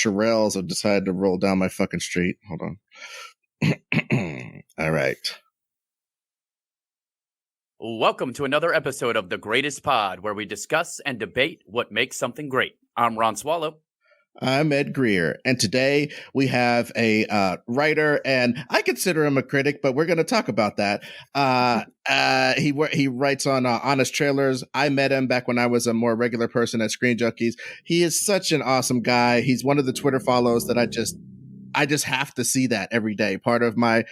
Shirelles have decided to roll down my fucking street. Hold on. All right. Welcome to another episode of The Greatest Pod, where we discuss and debate what makes something great. I'm Ron Swallow. I'm Ed Greer, and today we have a writer, and I consider him a critic, but we're going to talk about that. He writes on Honest Trailers. I met him back when I was a more regular person at Screen Junkies. He is such an awesome guy. He's one of the Twitter follows that I just have to see that every day. Part of my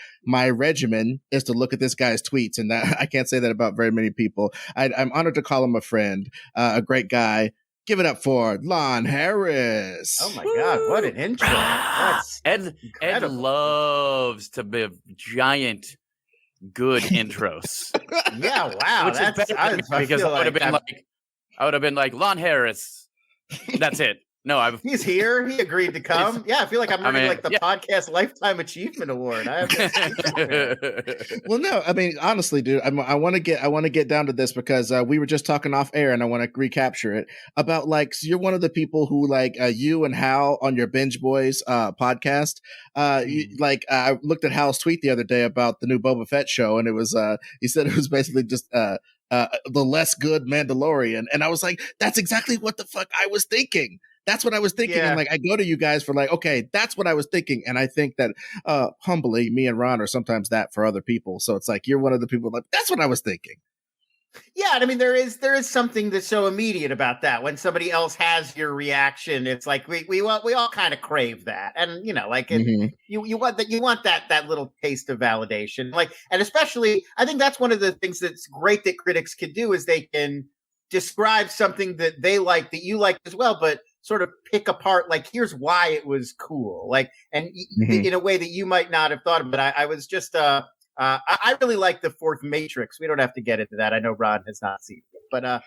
regimen is to look at this guy's tweets, and that I can't say that about very many people. I'm honored to call him a friend, a great guy. Give it up for Lon Harris. Oh my God, what an intro. That's Ed loves to give giant good intros. Yeah, wow. Which is better than me, because I would have been like Lon Harris. That's it. No, he's here. He agreed to come. Yeah, I feel like I'm earning the podcast Lifetime Achievement Award. I have Well, no, I mean, honestly, dude, I want to get down to this because we were just talking off air, and I want to recapture it about so you're one of the people who you and Hal on your Binge Boys podcast. I looked at Hal's tweet the other day about the new Boba Fett show, and it was he said it was basically just the less good Mandalorian, and I was like, that's exactly what the fuck I was thinking. That's what I was thinking. Yeah. And I go to you guys for okay, that's what I was thinking. And I think that humbly, me and Ron are sometimes that for other people. So it's you're one of the people that's what I was thinking. Yeah, I mean, there is something that's so immediate about that. When somebody else has your reaction, it's we all kind of crave that, and you want that little taste of validation. And especially, I think that's one of the things that's great that critics can do is they can describe something that they like that you like as well, but sort of pick apart here's why it was cool, in a way that you might not have thought of. But I was just I really like the fourth Matrix. We don't have to get into that. I know Ron has not seen it, but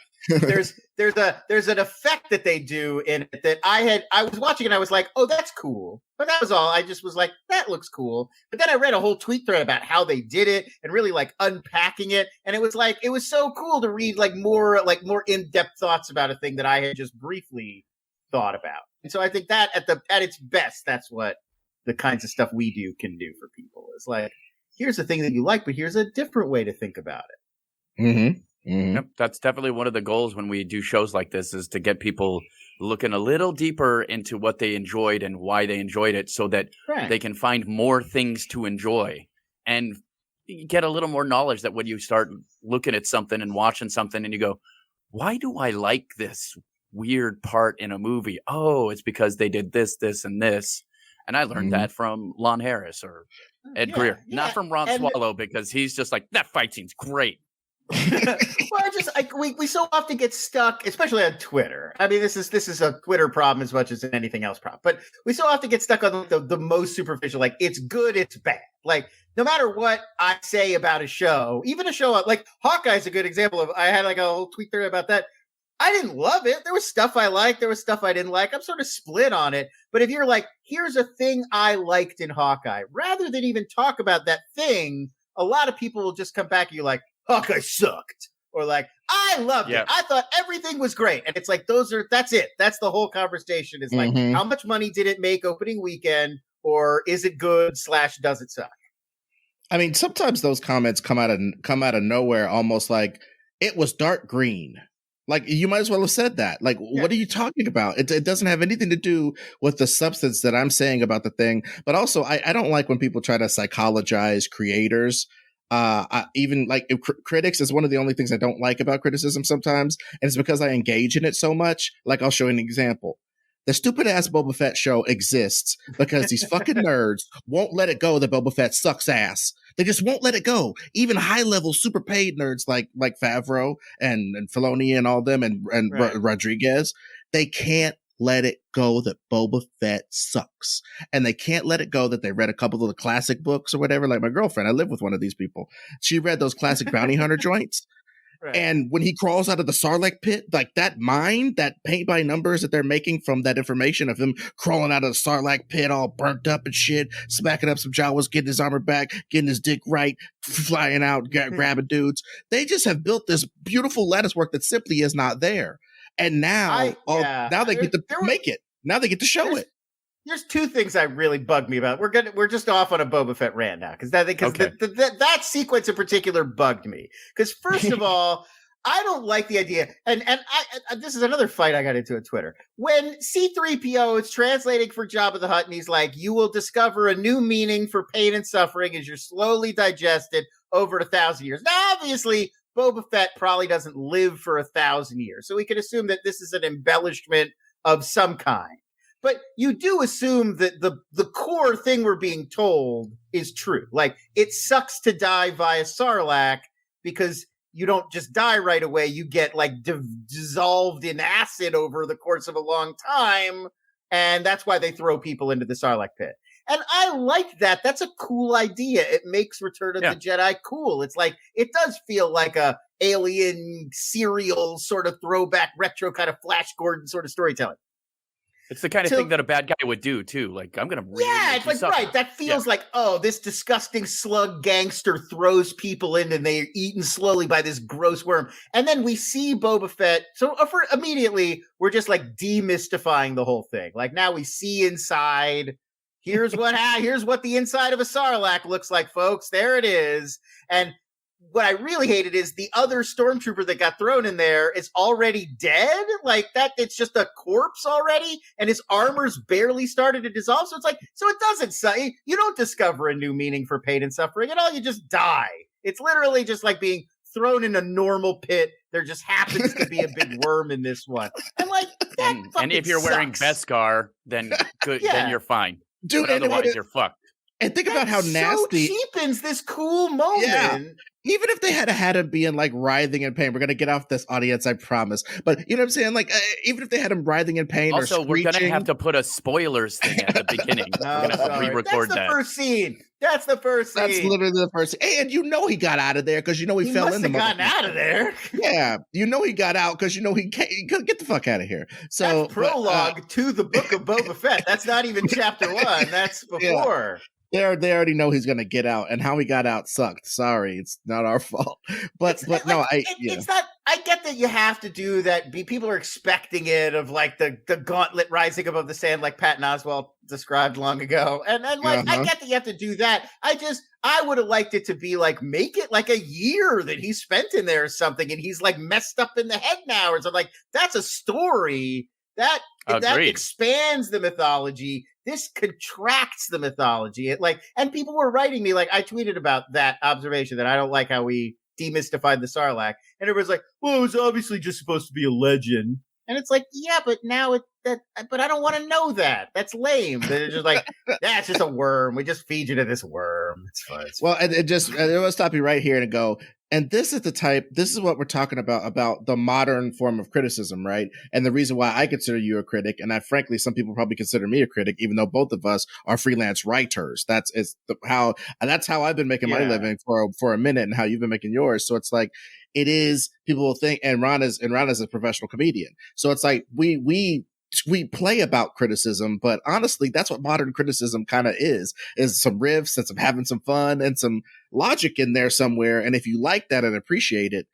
there's an effect that they do in it that I was watching and I was like, oh, that's cool. But that was all. I just was like, that looks cool. But then I read a whole tweet thread about how they did it and really unpacking it. And it was so cool to read more in-depth thoughts about a thing that I had just briefly thought about. And so I think that at its best, that's what the kinds of stuff we do can do for people. It's here's the thing that you like, but here's a different way to think about it. Mm-hmm. Mm-hmm. Yep, that's definitely one of the goals when we do shows like this, is to get people looking a little deeper into what they enjoyed and why they enjoyed it, so that they can find more things to enjoy and get a little more knowledge that when you start looking at something and watching something and you go, why do I like this weird part in a movie? Oh, it's because they did this, this, and this. And I learned that from Lon Harris or Ed Greer, not from Ron Swallow, because he's just that fight scene's great. Well, we so often get stuck, especially on Twitter. I mean, this is a Twitter problem as much as anything else problem. But we so often get stuck on the most superficial, it's good, it's bad. No matter what I say about a show, even a show Hawkeye's a good example of. I had a whole tweet thread about that. I didn't love it. There was stuff I liked. There was stuff I didn't like. I'm sort of split on it. But if you're here's a thing I liked in Hawkeye, rather than even talk about that thing, a lot of people will just come back and you're Hawkeye sucked. Or I loved it. I thought everything was great. And it's that's it. That's the whole conversation is how much money did it make opening weekend? Or is it good / does it suck? I mean, sometimes those comments come out of nowhere, almost it was dark green. You might as well have said that. What are you talking about? It doesn't have anything to do with the substance that I'm saying about the thing. But also, I don't like when people try to psychologize creators. Critics is one of the only things I don't like about criticism sometimes. And it's because I engage in it so much. I'll show you an example. The stupid ass Boba Fett show exists because these fucking nerds won't let it go that Boba Fett sucks ass. They just won't let it go. Even high level, super paid nerds like Favreau and Filoni and all them and Rodriguez, they can't let it go that Boba Fett sucks. And they can't let it go that they read a couple of the classic books or whatever. Like my girlfriend, I live with one of these people. She read those classic bounty hunter joints. Right. And when he crawls out of the Sarlacc pit, that mind, that paint by numbers that they're making from that information of him crawling out of the Sarlacc pit all burnt up and shit, smacking up some Jawas, getting his armor back, getting his dick right, flying out, grabbing dudes. They just have built this beautiful lattice work that simply is not there. And now, now they get to make it. Now they get to show it. There's two things that really bug me about it. We're just off on a Boba Fett rant now because that sequence in particular bugged me. Because first of all, I don't like the idea, and I this is another fight I got into on Twitter. When C-3PO is translating for Jabba the Hutt, and he's like, "You will discover a new meaning for pain and suffering as you're slowly digested over 1,000 years." Now, obviously, Boba Fett probably doesn't live for 1,000 years, so we can assume that this is an embellishment of some kind. But you do assume that the core thing we're being told is true. Like, it sucks to die via Sarlacc because you don't just die right away. You get like dissolved in acid over the course of a long time. And that's why they throw people into the Sarlacc pit. And I like that. That's a cool idea. It makes Return of the Jedi cool. It's like, it does feel like a alien serial sort of throwback retro kind of Flash Gordon sort of storytelling. It's the kind of thing that a bad guy would do too. Like, I'm going to it's like, right. That feels like, oh, this disgusting slug gangster throws people in and they're eaten slowly by this gross worm. And then we see Boba Fett. So immediately we're just like demystifying the whole thing. Like, now we see inside. Here's what the inside of a Sarlacc looks like, folks. There it is. And what I really hated is the other stormtrooper that got thrown in there is already dead. Like that, it's just a corpse already, and his armor's barely started to dissolve. So it's like, so it doesn't say you don't discover a new meaning for pain and suffering at all. You just die. It's literally just like being thrown in a normal pit. There just happens to be a big worm in this one. And like, and if you're wearing Beskar, then good, then you're fine. Dude, but otherwise you're fucked. And think about how nasty. So cheapens this cool moment. Yeah. Even if they had him being like writhing in pain, we're gonna get off this audience, I promise. But you know what I'm saying? Like, even if they had him writhing in pain, also, or screeching, we're gonna have to put a spoilers thing at the beginning. We're gonna have to re-record that. That's the first scene. That's the first scene. That's literally the first scene. And you know he got out of there because you know he fell in the. He must have gotten out of there. Yeah, you know he got out because you know he couldn't get the fuck out of here. So that's prologue to the book of Boba Fett. That's not even chapter 1. That's before. Yeah. They already know he's going to get out, and how he got out sucked. Sorry, it's not our fault. But no, it's not. I get that you have to do that. People are expecting it of like the gauntlet rising above the sand, like Patton Oswalt described long ago. And like I get that you have to do that. I would have liked it to be like, make it like a year that he spent in there or something, and he's like messed up in the head now or something. Like, that's a story that expands the mythology. This contracts the mythology. And people were writing me, like, I tweeted about that observation that I don't like how we demystified the Sarlacc, and everybody's like, well, it was obviously just supposed to be a legend. And it's like, yeah, but now but I don't want to know that. That's lame. They're just like, it's just a worm. We just feed you to this worm. It's fine. Well, it will stop you right here and go, and this is what we're talking about the modern form of criticism, right? And the reason why I consider you a critic, and frankly, some people probably consider me a critic, even though both of us are freelance writers. That's how I've been making my living for a minute, and how you've been making yours. So it's like, it is, people will think, and Ron is a professional comedian. So it's like, we play about criticism, but honestly, that's what modern criticism kind of is some riffs and some having some fun and some logic in there somewhere. And if you like that and appreciate it,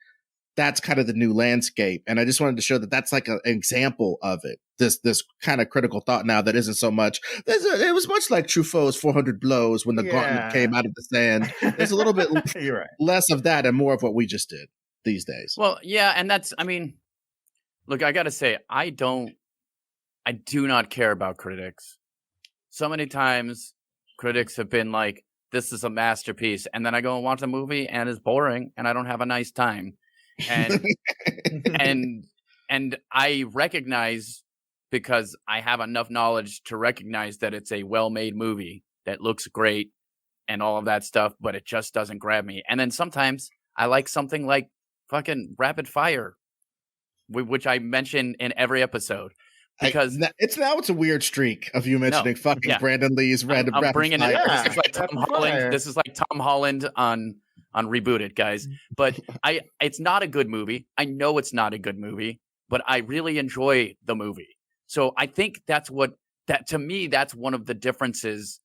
that's kind of the new landscape. And I just wanted to show that that's like an example of it. This kind of critical thought now that isn't so much. It was much like Truffaut's 400 Blows when the gauntlet came out of the sand. There's a little bit less of that and more of what we just did these days. Well, yeah. And look, I got to say, I do not care about critics. So many times critics have been like, this is a masterpiece. And then I go and watch the movie and it's boring and I don't have a nice time. And, and I recognize, because I have enough knowledge to recognize that it's a well-made movie that looks great and all of that stuff, but it just doesn't grab me. And then sometimes I like something like fucking Rapid Fire, which I mention in every episode. Because it's a weird streak of you mentioning Brandon Lee's Red. I'm bringing it. This is like Tom Holland. This is like Tom Holland on Rebooted, guys. But it's not a good movie. I know it's not a good movie, but I really enjoy the movie. So I think to me, that's one of the differences,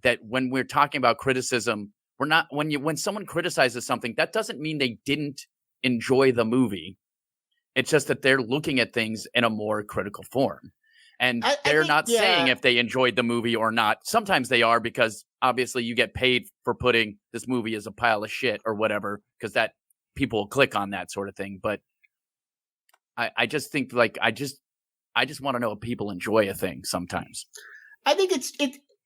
that when we're talking about criticism, we're not, when someone criticizes something, that doesn't mean they didn't enjoy the movie. It's just that they're looking at things in a more critical form. And they're not saying if they enjoyed the movie or not. Sometimes they are, because obviously you get paid for putting this movie as a pile of shit or whatever, because that people click on that sort of thing. But I just think, like, I just want to know if people enjoy a thing sometimes. I think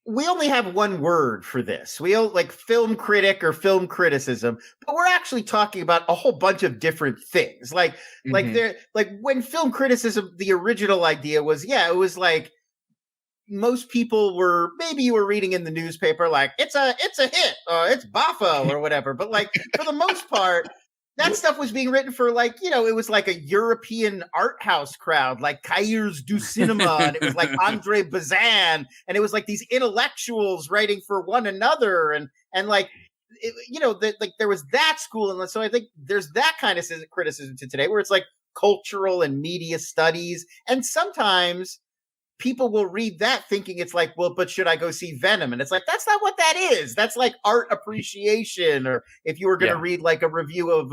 we only have one word for this. We all like film critic or film criticism, but we're actually talking about a whole bunch of different things. Like when film criticism, the original idea was, it was like most people were, maybe you were reading in the newspaper, like it's a hit or it's boffo or whatever. But like for the most part, that stuff was being written for, like, it was like a European art house crowd, like Cahiers du Cinema, and it was like Andre Bazin, and it was like these intellectuals writing for one another, and like, like there was that school, and so I think there's that kind of criticism to today, where it's like cultural and media studies, and sometimes people will read that thinking it's like, well, but should I go see Venom? And it's like, that's not what that is. That's like art appreciation. Or if you were going to read like a review of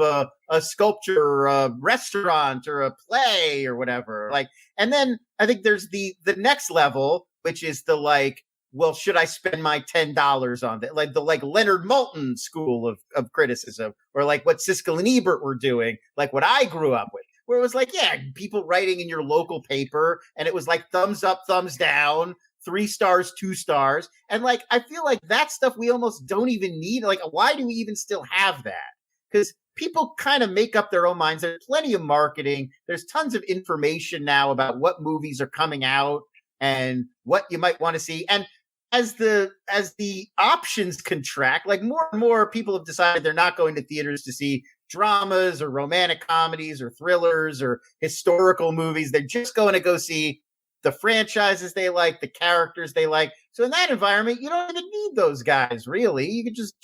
a sculpture or a restaurant or a play or whatever. Like, and then I think there's the next level, which is the like, well, should I spend my $10 on that? Like the Leonard Maltin school of criticism, or like what Siskel and Ebert were doing, like what I grew up with. Where it was like, people writing in your local paper, and it was like thumbs up, thumbs down, 3 stars, 2 stars. And like, I feel like that stuff we almost don't even need. Like, why do we even still have that? Because people kind of make up their own minds. There's plenty of marketing. There's tons of information now about what movies are coming out and what you might want to see. And as the options contract, like more and more people have decided they're not going to theaters to see dramas or romantic comedies or thrillers or historical movies. They're just going to go see the franchises they like, the characters they like. So in that environment, you don't even need those guys, really. You can just,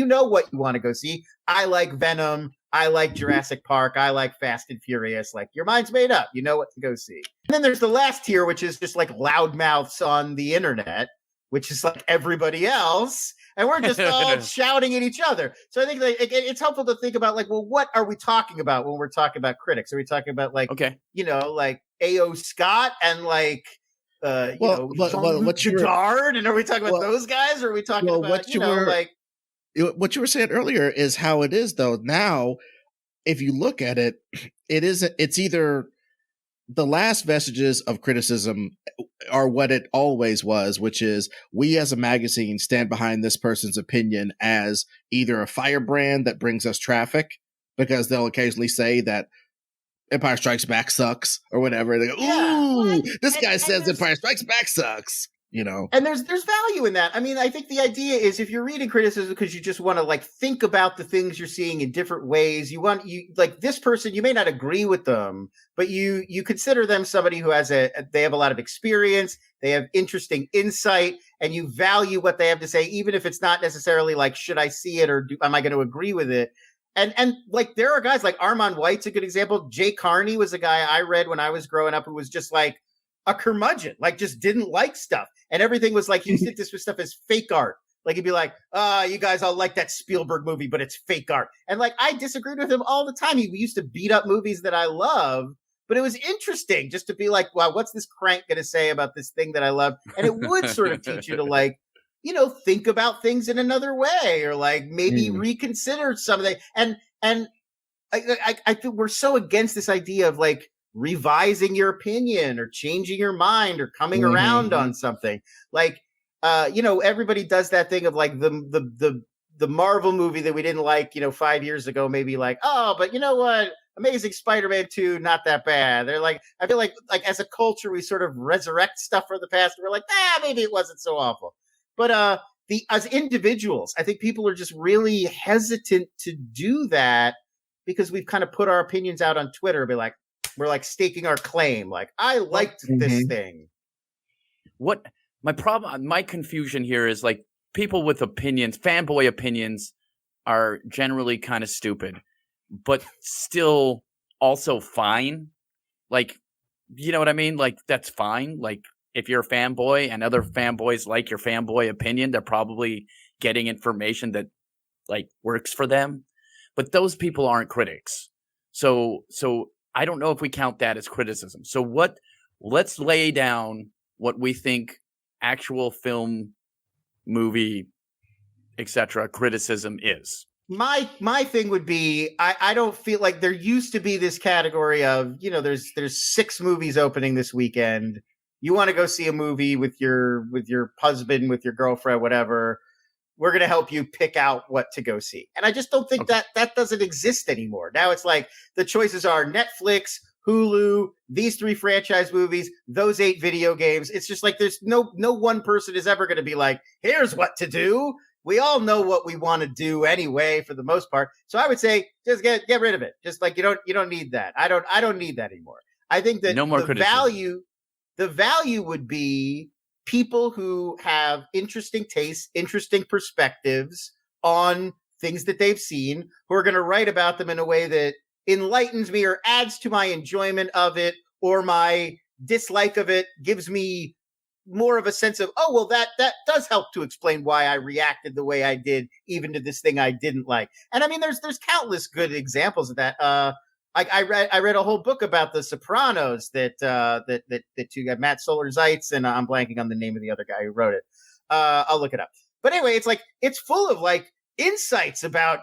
what you want to go see. I like Venom. I like Jurassic Park. I like Fast and Furious. Like, your mind's made up. You know what to go see. And then there's the last tier, which is just like loudmouths on the internet, which is like everybody else. And we're just all shouting at each other. So I think it's helpful to think about, like, well, what are we talking about when we're talking about critics? Are we talking about, like, like A.O. Scott and like, what you Godard? And are we talking about those guys? Or are we talking about, what you were saying earlier is how it is, though. Now, if you look at it, it's either the last vestiges of criticism are what it always was, which is we as a magazine stand behind this person's opinion as either a firebrand that brings us traffic, because they'll occasionally say that Empire Strikes Back sucks or whatever. They go, ooh, this guy says Empire Strikes Back sucks. And there's value in that. I mean, I think the idea is, if you're reading criticism because you just want to like think about the things you're seeing in different ways, you like this person, you may not agree with them, but you consider them somebody who they have a lot of experience, they have interesting insight, and you value what they have to say, even if it's not necessarily like, should I see it or am I going to agree with it? And like, there are guys like Armand White's a good example. Jay Carney was a guy I read when I was growing up who was just like a curmudgeon, like just didn't like stuff. And everything was like, he used to dismiss stuff as fake art. Like, he'd be like, you guys all like that Spielberg movie, but it's fake art. And like, I disagreed with him all the time. He used to beat up movies that I love, but it was interesting just to be like, wow, what's this crank going to say about this thing that I love? And it would sort of teach you to like, think about things in another way, or like maybe reconsider something. And I think we're so against this idea of like revising your opinion or changing your mind or coming around on something. Like, everybody does that thing of like the Marvel movie that we didn't like, 5 years ago, maybe like, oh, but you know what? Amazing Spider-Man 2, not that bad. They're like, I feel like as a culture, we sort of resurrect stuff from the past. And we're like, maybe it wasn't so awful. But as individuals, I think people are just really hesitant to do that because we've kind of put our opinions out on Twitter and be like, we're like staking our claim. Like, I liked this thing. What my confusion here is, like, people with opinions, fanboy opinions, are generally kind of stupid, but still also fine. Like, you know what I mean? Like, that's fine. Like, if you're a fanboy and other fanboys like your fanboy opinion, they're probably getting information that like works for them. But those people aren't critics. So I don't know if we count that as criticism. So what let's lay down what we think actual film, movie, etc. criticism is. My thing would be I don't feel like there used to be this category of, there's 6 movies opening this weekend. You want to go see a movie with your husband, with your girlfriend, whatever. We're going to help you pick out what to go see. And I just don't think that doesn't exist anymore. Now it's like the choices are Netflix, Hulu, these 3 franchise movies, those 8 video games. It's just like there's no one person is ever going to be like, here's what to do. We all know what we want to do anyway, for the most part. So I would say just get rid of it. Just like you don't need that. I don't need that anymore. I think that no more the value would be people who have interesting tastes, interesting perspectives on things that they've seen, who are going to write about them in a way that enlightens me or adds to my enjoyment of it, or my dislike of it gives me more of a sense of, oh, well, that does help to explain why I reacted the way I did, even to this thing I didn't like. And I mean, there's countless good examples of that. I read a whole book about The Sopranos that you got Matt Solar-Zeitz, and I'm blanking on the name of the other guy who wrote it. I'll look it up. But anyway, it's like, it's full of like insights about,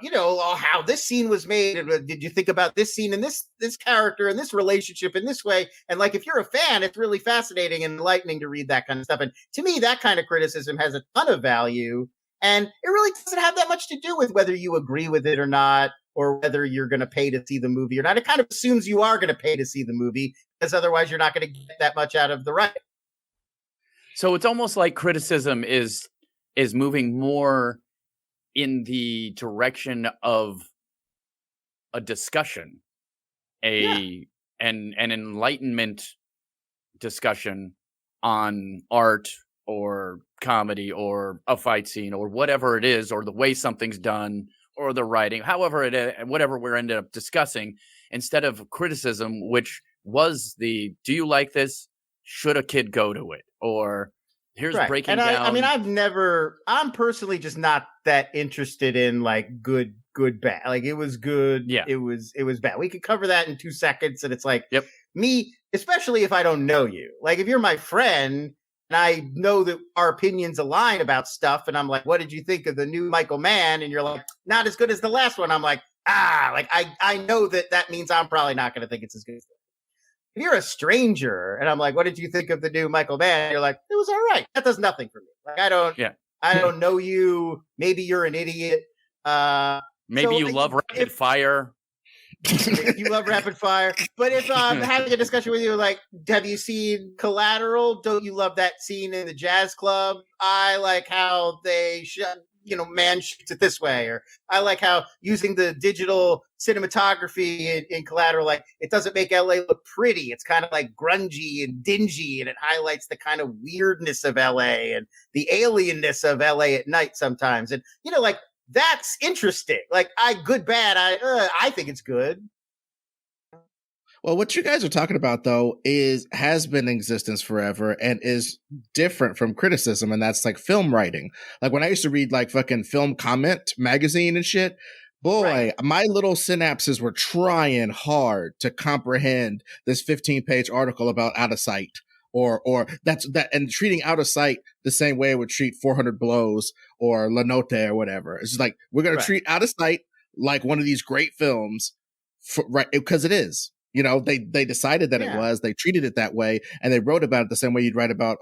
how this scene was made. Did you think about this scene and this character and this relationship in this way? And like, if you're a fan, it's really fascinating and enlightening to read that kind of stuff. And to me, that kind of criticism has a ton of value. And it really doesn't have that much to do with whether you agree with it or not, or whether you're going to pay to see the movie or not. It kind of assumes you are going to pay to see the movie, because otherwise you're not going to get that much out of the writing. So it's almost like criticism is moving more in the direction of a discussion, an enlightenment discussion on art or comedy or a fight scene or whatever it is, or the way something's done or the writing, whatever we're ended up discussing, instead of criticism, which was do you like this? Should a kid go to it? Or here's breaking down. I mean, I'm personally just not that interested in like good, bad. Like, it was good. Yeah. It was bad. We could cover that in 2 seconds. And it's like, yep. Me, especially if I don't know you, like if you're my friend and I know that our opinions align about stuff, and I'm like, what did you think of the new Michael Mann? And you're like, not as good as the last one. I'm like, like I know that means I'm probably not going to think it's as good as if you're a stranger and I'm like, what did you think of the new Michael Mann? You're like, it was all right. That does nothing for me. Like, I don't know you. Maybe you're an idiot. Maybe you love rapid fire. You love rapid fire. But if I'm having a discussion with you, like, have you seen Collateral? Don't you love that scene in the jazz club? I like how they man shoots it this way, or I like how using the digital cinematography in Collateral, like, it doesn't make LA look pretty. It's kind of like grungy and dingy, and it highlights the kind of weirdness of LA and the alienness of LA at night sometimes. And like, that's interesting. Like, good, bad. I think it's good. Well, what you guys are talking about, though, has been in existence forever and is different from criticism, and that's like film writing. Like, when I used to read like fucking Film Comment magazine and shit, boy, my little synapses were trying hard to comprehend this 15-page article about Out of Sight, or and treating Out of Sight the same way I would treat 400 Blows or La Notte or whatever. It's just like, we're going to treat Out of Sight like one of these great films, because it is. They decided that it was. They treated it that way, and they wrote about it the same way you'd write about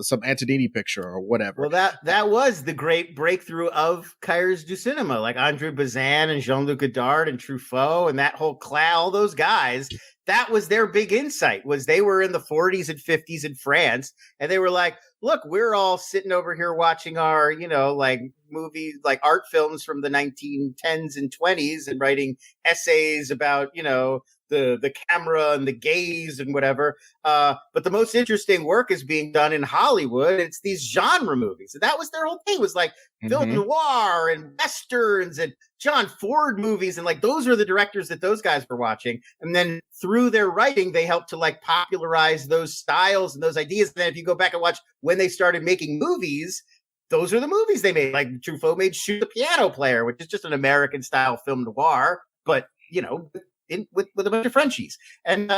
some Antonini picture or whatever. Well, that was the great breakthrough of Cahiers du Cinema, like Andre Bazin and Jean-Luc Godard and Truffaut and that whole all those guys. That was their big insight, was they were in the 40s and 50s in France, and they were like, look, we're all sitting over here watching our, like movies, like art films from the 1910s and 20s, and writing essays about, the camera and the gaze and whatever. But the most interesting work is being done in Hollywood. It's these genre movies. And that was their whole thing, was like film noir and westerns and John Ford movies. And like, those were the directors that those guys were watching. And then through their writing, they helped to like popularize those styles and those ideas. And then if you go back and watch when they started making movies, those are the movies they made. Like Truffaut made Shoot the Piano Player, which is just an American style film noir, but with a bunch of Frenchies. And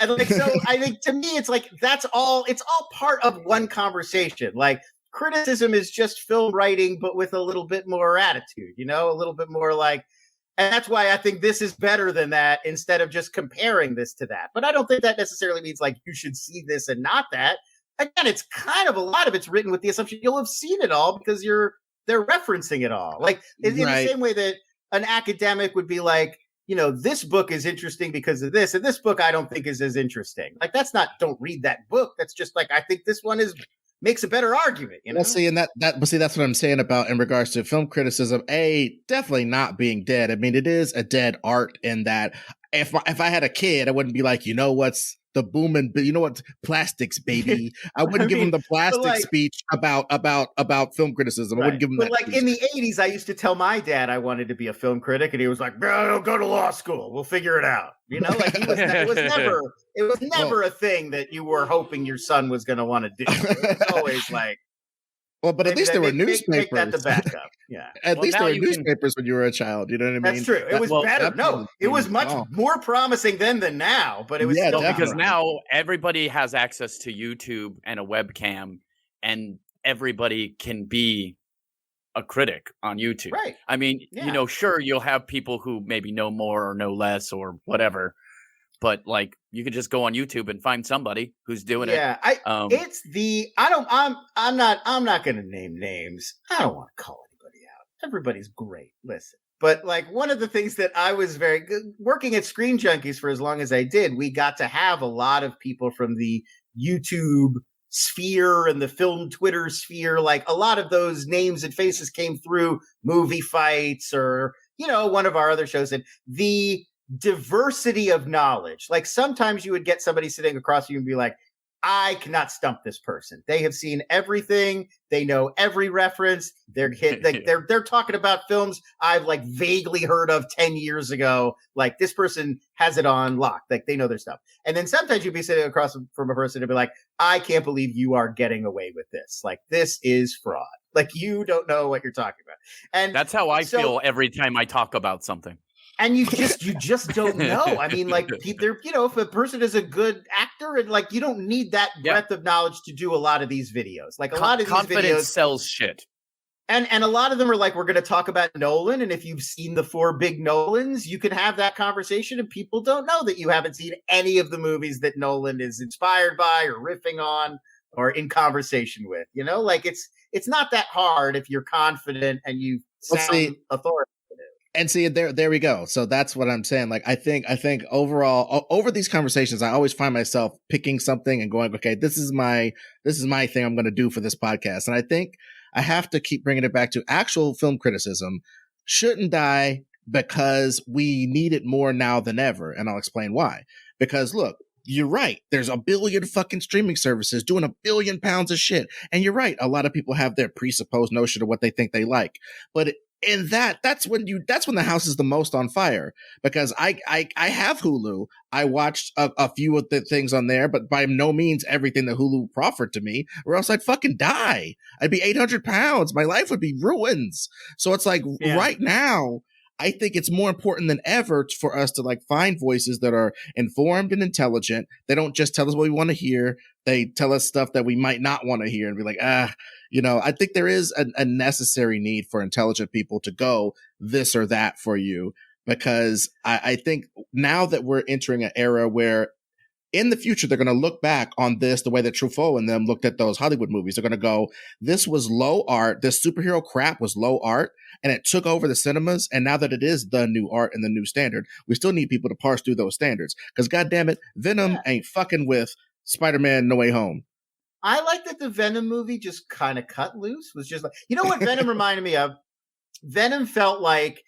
And like, so I think to me, it's like, it's all part of one conversation. Like, criticism is just film writing, but with a little bit more attitude, a little bit more like, and that's why I think this is better than that instead of just comparing this to that. But I don't think that necessarily means like you should see this and not that. Again, it's kind of a lot of it's written with the assumption you'll have seen it all because they're referencing it all. Like in the same way that an academic would be like, this book is interesting because of this, and this book I don't think is as interesting. Like that's not, don't read that book. That's just like, I think this one makes a better argument. Well, see, and that's what I'm saying about in regards to film criticism. Definitely not being dead. I mean, it is a dead art in that if I had a kid, I wouldn't be like, what's the booming, plastics, baby. I wouldn't give him the plastic speech about film criticism. I wouldn't give him that. But like speech. In the 80s, I used to tell my dad I wanted to be a film critic, and he was like, "Bro, go to law school. We'll figure it out." Like it was never a thing that you were hoping your son was going to want to do. It was always like, well, but at least there were newspapers. Make that the backup. Yeah. At least there were newspapers when you were a child. You know what I mean? That's true. It was better. No, it was much more promising then than now, but it was still because now everybody has access to YouTube and a webcam, and everybody can be a critic on YouTube. Right. I mean, sure, you'll have people who maybe know more or know less or whatever. But like, you could just go on YouTube and find somebody who's doing it. Yeah, I'm not going to name names. I don't want to call anybody out. Everybody's great. Listen, but like one of the things that I was very good working at Screen Junkies for as long as I did, we got to have a lot of people from the YouTube sphere and the film Twitter sphere. Like a lot of those names and faces came through Movie Fights or, one of our other shows, and the diversity of knowledge. Like sometimes you would get somebody sitting across from you and be like, I cannot stump this person. They have seen everything. They know every reference. They're they're talking about films I've like vaguely heard of 10 years ago. Like this person has it on lock. Like they know their stuff. And then sometimes you'd be sitting across from a person and be like, I can't believe you are getting away with this. Like this is fraud. Like you don't know what you're talking about. And that's how I feel every time I talk about something. And you just don't know. I mean, like, if a person is a good actor, and like, you don't need that breadth of knowledge to do a lot of these videos. Like a lot of these videos sells shit. And a lot of them are like, we're going to talk about Nolan. And if you've seen the 4 big Nolans, you can have that conversation, and people don't know that you haven't seen any of the movies that Nolan is inspired by or riffing on or in conversation with, like it's not that hard if you're confident and you sound authoritative. And see, there we go. So that's what I'm saying. Like, I think overall, over these conversations, I always find myself picking something and going, okay, this is my thing I'm going to do for this podcast. And I think I have to keep bringing it back to actual film criticism shouldn't die because we need it more now than ever. And I'll explain why. Because look, you're right. There's a billion fucking streaming services doing a billion pounds of shit. And you're right. A lot of people have their presupposed notion of what they think they like. But in that's when the house is the most on fire, because I have Hulu. I watched a few of the things on there, but by no means everything that Hulu proffered to me, or else I'd fucking die. I'd be 800 pounds. My life would be ruins. So it's like right now, I think it's more important than ever for us to like find voices that are informed and intelligent. They don't just tell us what we want to hear. They tell us stuff that we might not want to hear and be like, I think there is a necessary need for intelligent people to go this or that for you, because I think now that we're entering an era where in the future, they're going to look back on this the way that Truffaut and them looked at those Hollywood movies. They're going to go, this was low art. This superhero crap was low art, and it took over the cinemas. And now that it is the new art and the new standard, we still need people to parse through those standards. Because goddamn it, Venom ain't fucking with Spider-Man No Way Home. I like that the Venom movie just kind of cut loose. Was just like, what Venom reminded me of? Venom felt like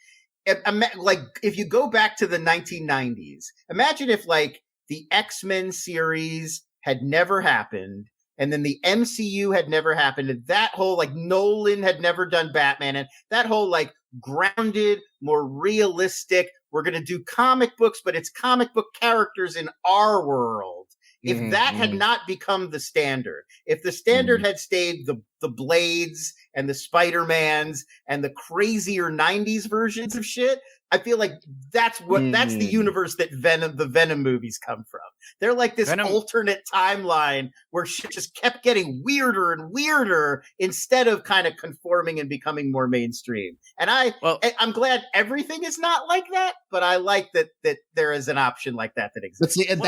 if you go back to the 1990s, imagine if like the X-Men series had never happened, and then the MCU had never happened, and that whole like Nolan had never done Batman, and that whole like grounded, more realistic, we're going to do comic books, but it's comic book characters in our world. If that had not become the standard, if the standard had stayed the Blades and the Spider-Mans and the crazier 90s versions of shit, I feel like that's the universe that the Venom movies come from. They're like this alternate timeline where shit just kept getting weirder and weirder instead of kind of conforming and becoming more mainstream. And I'm glad everything is not like that, but I like that there is an option like that exists. But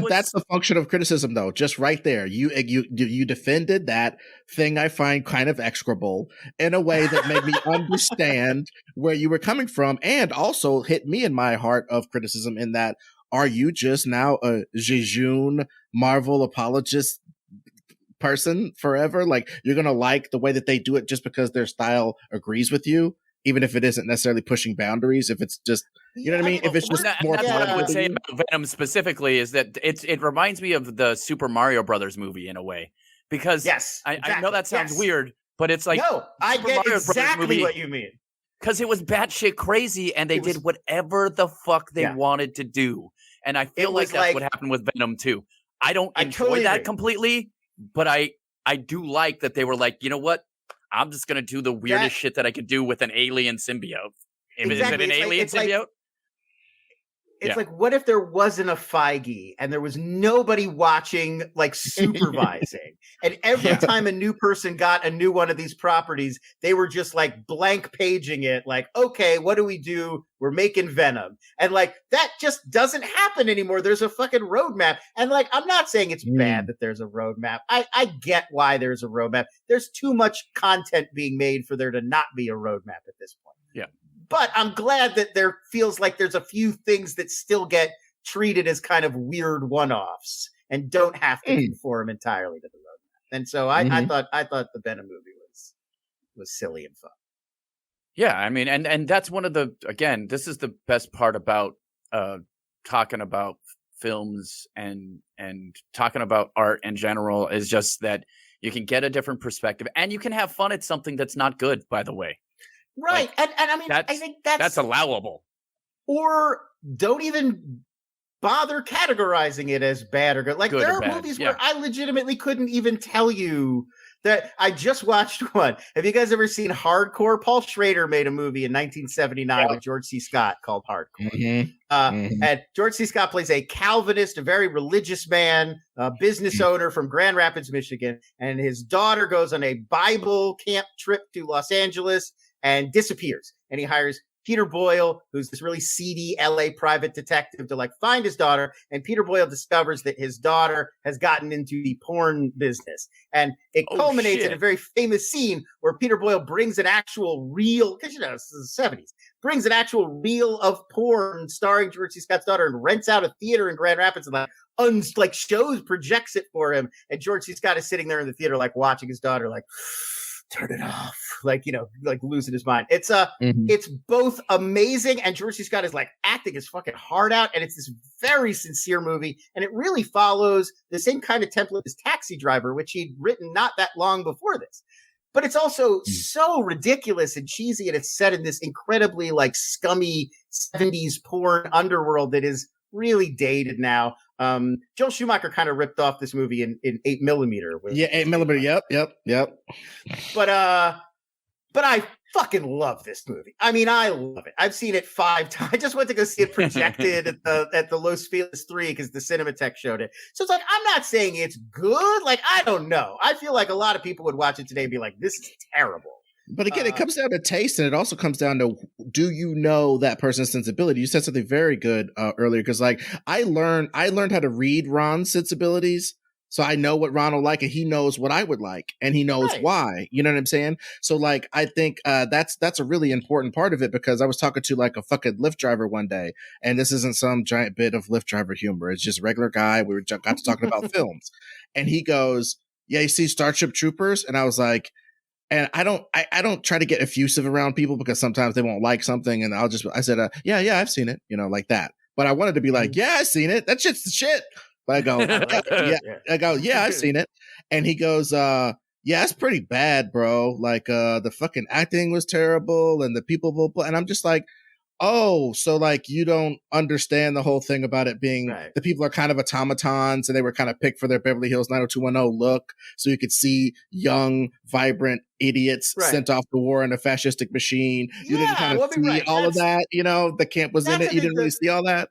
that's the function of criticism, though. Just right there, you defended that thing I find kind of execrable in a way that made me understand where you were coming from, and also hit me in my heart of criticism in that, are you just now a jejune Marvel apologist person forever? Like, you're going to like the way that they do it just because their style agrees with you, even if it isn't necessarily pushing boundaries, if it's just, you know what I mean? If it's just more. That's what I would say about Venom specifically, is that it reminds me of the Super Mario Brothers movie in a way. Because exactly. I know that sounds weird, but it's like, no, I get exactly what you mean. Because it was batshit crazy, and they did whatever the fuck they wanted to do. And I feel like that's what happened with Venom too. I don't enjoy that completely, but I do like that they were like, you know what? I'm just going to do the weirdest shit that I could do with an alien symbiote. Exactly. Is it an alien symbiote? It's like, what if there wasn't a Feige and there was nobody watching, like supervising, and every time a new person got a new one of these properties, they were just like blank paging it, like, okay, what do we do? We're making Venom. And like, that just doesn't happen anymore. There's a fucking roadmap. And like, I'm not saying it's bad that there's a roadmap. I get why there's a roadmap. There's too much content being made for there to not be a roadmap at this point. Yeah. But I'm glad that there feels like there's a few things that still get treated as kind of weird one-offs and don't have to conform entirely to the roadmap. And so I thought the Venom movie was silly and fun. Yeah, I mean, and that's one of the, again, this is the best part about talking about films and talking about art in general, is just that you can get a different perspective and you can have fun at something that's not good, by the way. Right. Like, and I mean, I think that's allowable. Or don't even bother categorizing it as bad or good. Like, good, there are movies where I legitimately couldn't even tell you that. I just watched one. Have you guys ever seen Hardcore? Paul Schrader made a movie in 1979 with George C. Scott called Hardcore. And George C. Scott plays a Calvinist, a very religious man, a business owner from Grand Rapids, Michigan. And his daughter goes on a Bible camp trip to Los Angeles and disappears. And he hires Peter Boyle, who's this really seedy LA private detective, to like find his daughter. And Peter Boyle discovers that his daughter has gotten into the porn business. And it culminates in a very famous scene where Peter Boyle brings an actual reel, because, you know, this is the 70s, brings an actual reel of porn starring George C. Scott's daughter and rents out a theater in Grand Rapids and projects it for him. And George C. Scott is sitting there in the theater, like watching his daughter, like, turn it off, like, you know, like losing his mind. It's it's both amazing, and George C. Scott is like acting his fucking heart out, and it's this very sincere movie, and it really follows the same kind of template as Taxi Driver, which he'd written not that long before this. But it's also so ridiculous and cheesy, and it's set in this incredibly like scummy 70s porn underworld that is really dated now. Joel Schumacher kind of ripped off this movie in 8mm. 8mm. Yep. But I fucking love this movie. I mean, I love it. I've seen it 5 times. I just went to go see it projected at the Los Feliz 3 because the Cinematheque showed it. So it's like, I'm not saying it's good. Like, I don't know. I feel like a lot of people would watch it today and be like, this is terrible. But again, it comes down to taste, and it also comes down to, do you know that person's sensibility? You said something very good earlier, because like I learned how to read Ron's sensibilities, so I know what Ron will like, and he knows what I would like, and he knows why. You know what I'm saying? So like, I think that's a really important part of it, because I was talking to like a fucking Lyft driver one day, and this isn't some giant bit of Lyft driver humor. It's just a regular guy. We got to talking about films, and he goes, "Yeah, you see Starship Troopers?" And I was like. And I don't try to get effusive around people, because sometimes they won't like something, and I said, yeah, I've seen it, you know, like that. But I wanted to be like, yeah, I've seen it. That shit's the shit. But I go, yeah, I've seen it. And he goes, yeah, it's pretty bad, bro. Like, the fucking acting was terrible, and the people, and I'm just like, oh, so like you don't understand the whole thing about it being the people are kind of automatons, and they were kind of picked for their Beverly Hills 90210 look, so you could see young, vibrant idiots sent off to war in a fascistic machine. You didn't kind of see all of that, you know, the camp was in it. You didn't really see all that.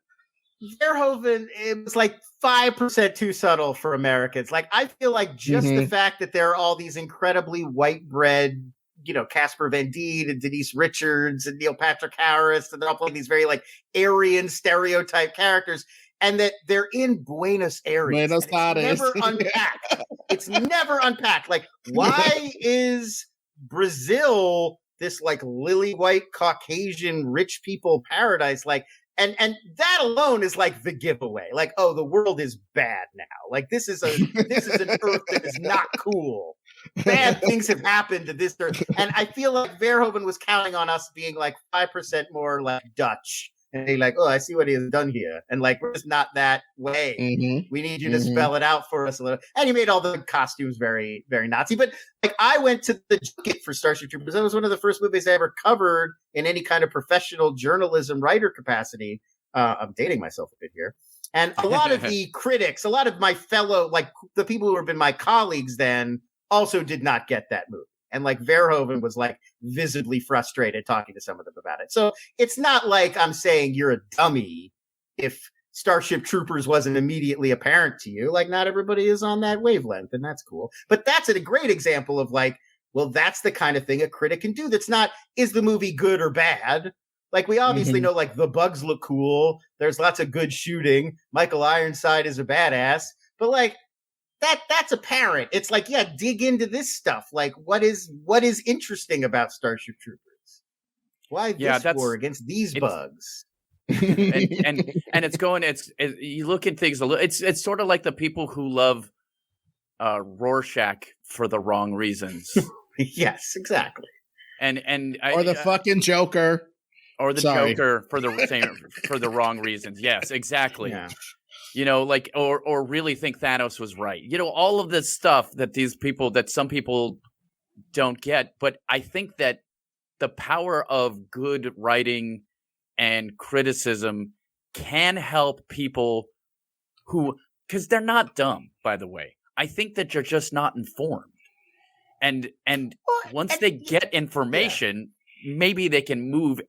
Verhoeven, it was like 5% too subtle for Americans. Like, I feel like just the fact that there are all these incredibly white bread, Casper Van Dien and Denise Richards and Neil Patrick Harris, and they're all playing these very like Aryan stereotype characters, and that they're in Buenos Aires. Buenos Aires. Never unpacked. It's never unpacked. Like, why is Brazil this like lily white Caucasian rich people paradise? Like, and that alone is like the giveaway. Like, oh, the world is bad now. Like, this is an earth that is not cool. Bad things have happened to this earth. And I feel like Verhoeven was counting on us being like 5% more like Dutch. And they're like, oh, I see what he has done here. And like, we're just not that way. We need you to spell it out for us a little. And he made all the costumes very, very Nazi. But like, I went to the junket for Starship Troopers. That was one of the first movies I ever covered in any kind of professional journalism writer capacity. I'm dating myself a bit here. And a lot of the critics, a lot of my fellow, like the people who have been my colleagues then, also did not get that movie. And like Verhoeven was like visibly frustrated talking to some of them about it. So it's not like I'm saying you're a dummy if Starship Troopers wasn't immediately apparent to you. Like, not everybody is on that wavelength, and that's cool. But that's a great example of like, well, that's the kind of thing a critic can do. That's not, is the movie good or bad? Like, we obviously know like the bugs look cool. There's lots of good shooting. Michael Ironside is a badass. But like, that's apparent. It's like, yeah, dig into this stuff. Like, what is interesting about Starship Troopers? Why this war against these bugs? and you look at things a little. It's sort of like the people who love Rorschach for the wrong reasons. Yes, exactly. Or the fucking Joker. Or the Joker for the wrong reasons. Yes, exactly. Yeah. Like, or really think Thanos was right. All of this stuff that some people don't get. But I think that the power of good writing and criticism can help people because they're not dumb, by the way. I think that you're just not informed. And once they get information, maybe they can move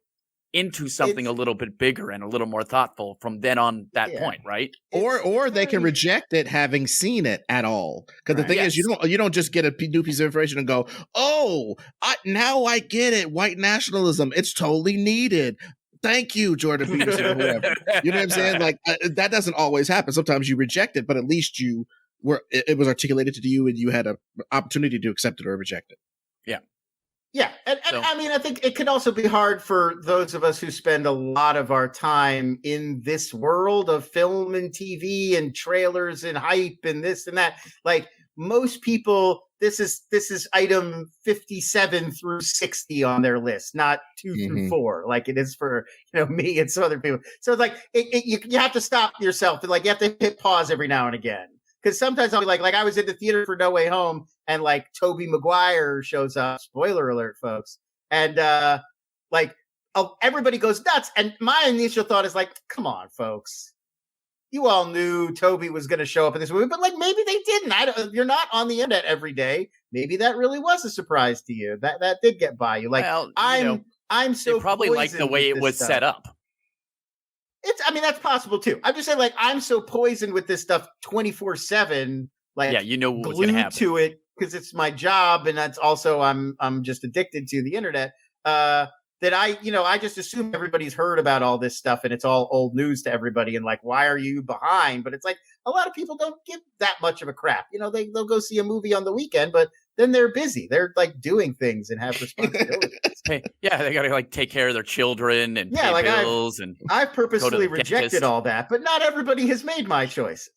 into something a little bit bigger and a little more thoughtful from then on that point, right? Or they can reject it having seen it at all. Because the thing is, you don't just get a new piece of information and go, oh, now I get it. White nationalism, it's totally needed. Thank you, Jordan Peterson, or whoever. You know what I'm saying? Like, that doesn't always happen. Sometimes you reject it, but at least it was articulated to you and you had an opportunity to accept it or reject it. Yeah. Yeah, and I mean, I think it could also be hard for those of us who spend a lot of our time in this world of film and TV and trailers and hype and this and that. Like, most people, this is item 57 through 60 on their list, not 2 through 4, like it is for me and some other people. So it's like you have to stop yourself, and like you have to hit pause every now and again. Because sometimes I'll be like I was in the theater for No Way Home, and like Tobey Maguire shows up. Spoiler alert, folks. And everybody goes nuts. And my initial thought is like, come on, folks. You all knew Tobey was going to show up in this movie, but like maybe they didn't. You're not on the internet every day. Maybe that really was a surprise to you. That did get by you. Like, well, I'm so they probably like the way it was set up. That's possible too. I'm just saying, like, I'm so poisoned with this stuff 24/7. Like, what was going to happen to it because it's my job, and that's also I'm just addicted to the internet. That I just assume everybody's heard about all this stuff, and it's all old news to everybody. And like, why are you behind? But it's like a lot of people don't give that much of a crap. They'll go see a movie on the weekend, but then they're busy. They're like doing things and have responsibilities. They got to like take care of their children and pay bills. I've purposely rejected all that, but not everybody has made my choices.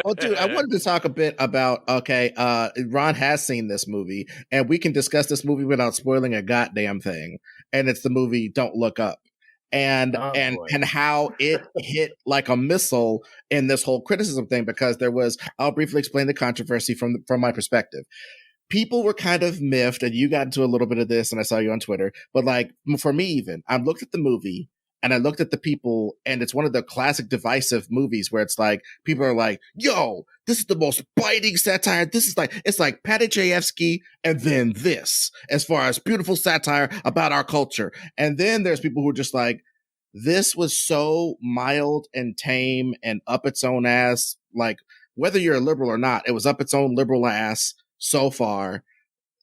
Well, dude, I wanted to talk a bit about, Ron has seen this movie, and we can discuss this movie without spoiling a goddamn thing. And it's the movie Don't Look Up. And how it hit like a missile in this whole criticism thing, because I'll briefly explain the controversy from my perspective. People were kind of miffed, and you got into a little bit of this, and I saw you on Twitter, but like for me even, I looked at the movie and I looked at the people, and it's one of the classic divisive movies where it's like, people are like, yo, this is the most biting satire. It's like Patty Chayefsky and then this, as far as beautiful satire about our culture. And then there's people who are just like, This was so mild and tame and up its own ass. Like, whether you're a liberal or not, it was up its own liberal ass so far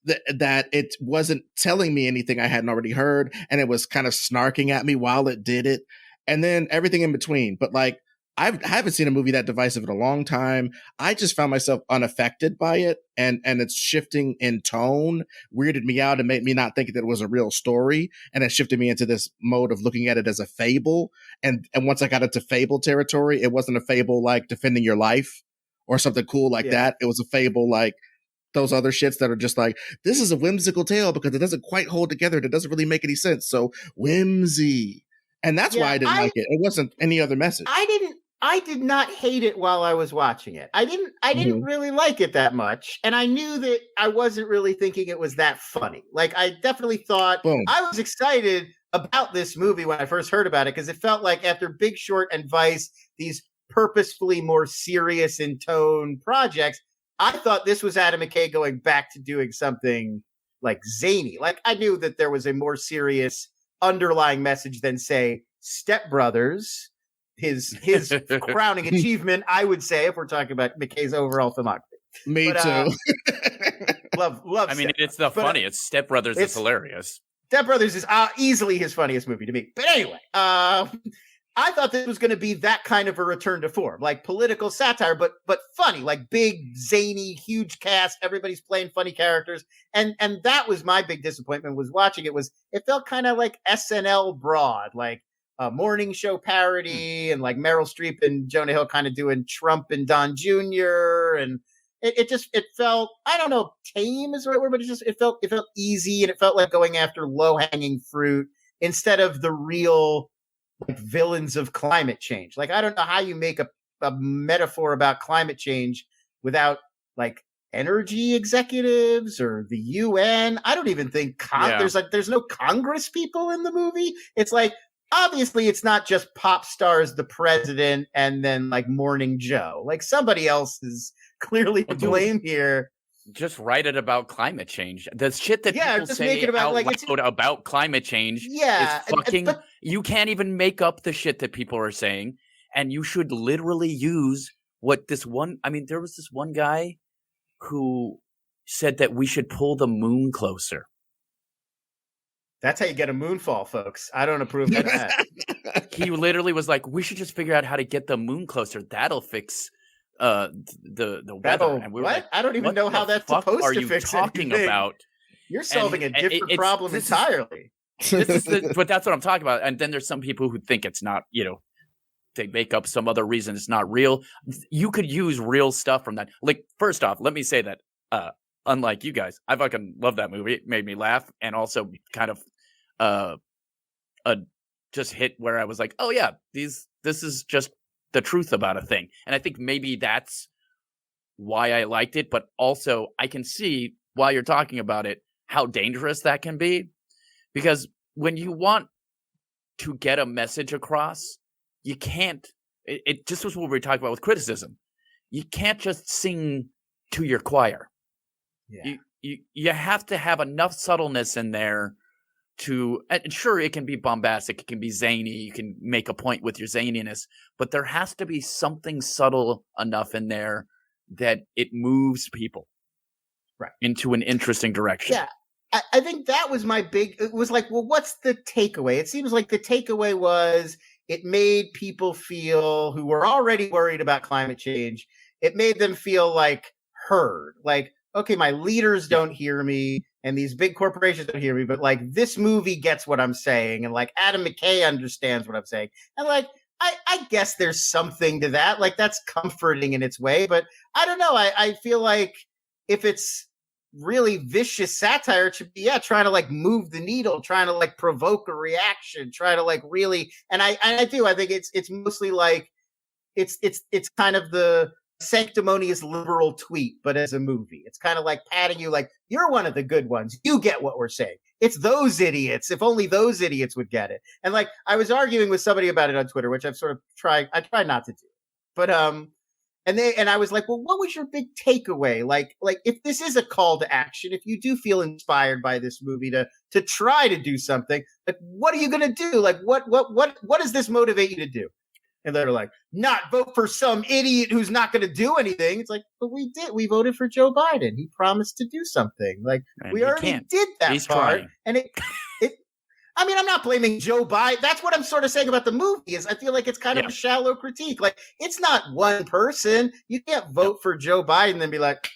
that it wasn't telling me anything I hadn't already heard. And it was kind of snarking at me while it did it. And then everything in between. But like, I haven't seen a movie that divisive in a long time. I just found myself unaffected by it, and its shifting in tone weirded me out and made me not think that it was a real story. And it shifted me into this mode of looking at it as a fable. And once I got into fable territory, it wasn't a fable like defending your life or something cool like that. It was a fable like those other shits that are just like, this is a whimsical tale because it doesn't quite hold together. It doesn't really make any sense. So whimsy. And that's why I didn't like it. It wasn't any other message. I did not hate it while I was watching it. I didn't really like it that much. And I knew that I wasn't really thinking it was that funny. Like, I definitely thought I was excited about this movie when I first heard about it, because it felt like after Big Short and Vice, these purposefully more serious in tone projects, I thought this was Adam McKay going back to doing something like zany. Like, I knew that there was a more serious underlying message than, say, Step Brothers, his crowning achievement, I would say, if we're talking about McKay's overall filmography. Me too. love. I mean, it's the funniest. Step Brothers is hilarious. Step Brothers is easily his funniest movie to me. But anyway, I thought this was going to be that kind of a return to form, like political satire, but funny, like big, zany, huge cast. Everybody's playing funny characters, and that was my big disappointment. Was watching it. It felt kind of like SNL broad, like a morning show parody, and like Meryl Streep and Jonah Hill kind of doing Trump and Don Jr. And it felt, I don't know, tame is the right word, but it felt easy, and it felt like going after low hanging fruit instead of the real like villains of climate change. Like, I don't know how you make a metaphor about climate change without like energy executives or the UN. I don't even think there's no Congress people in the movie. It's like, obviously it's not just pop stars, the president, and then like Morning Joe. Like, somebody else is clearly to blame here. Just write it about climate change. The shit that people say out loud about climate change is fucking... you can't even make up the shit that people are saying. And you should literally use what this one... I mean, there was this one guy who said that we should pull the moon closer. That's how you get a moonfall, folks. I don't approve of that. He literally was like, we should just figure out how to get the moon closer. That'll fix the weather. And we were like, I don't even know how that's supposed to fix anything. Are you talking about? You're solving a different problem entirely. But that's what I'm talking about. And then there's some people who think it's not, they make up some other reason it's not real. You could use real stuff from that. Like, first off, let me say that unlike you guys, I fucking love that movie. It made me laugh, and also kind of just hit where I was like, oh yeah, this is just the truth about a thing. And I think maybe that's why I liked it, but also I can see while you're talking about it how dangerous that can be, because when you want to get a message across, you can't, it just was what we were talking about with criticism. You can't just sing to your choir. Yeah. You have to have enough subtleness in there to, and sure, it can be bombastic, it can be zany, you can make a point with your zaniness, but there has to be something subtle enough in there that it moves people into an interesting direction. Yeah. I think that was my big, it was like, well, what's the takeaway? It seems like the takeaway was it made people feel, who were already worried about climate change, it made them feel like heard. Like, okay, my leaders don't hear me, and these big corporations don't hear me, but like this movie gets what I'm saying, and like Adam McKay understands what I'm saying. And like, I guess there's something to that. Like, that's comforting in its way, but I don't know. I feel like if it's really vicious satire, it should be, trying to like move the needle, trying to like provoke a reaction, try to like really, and I think it's mostly like, it's kind of the sanctimonious liberal tweet, but as a movie. It's kind of like patting you like, you're one of the good ones. You get what we're saying. It's those idiots. If only those idiots would get it. And like, I was arguing with somebody about it on Twitter, which I try not to do. But and I was like, well, what was your big takeaway? Like if this is a call to action, if you do feel inspired by this movie to try to do something, like what are you going to do? Like what does this motivate you to do? And they're like, not vote for some idiot who's not going to do anything. It's like, but we did. We voted for Joe Biden. He promised to do something. Like we already did that He's part. trying. And it. I mean, I'm not blaming Joe Biden. That's what I'm sort of saying about the movie. Is I feel like it's kind of a shallow critique. Like it's not one person. You can't vote for Joe Biden and then be like,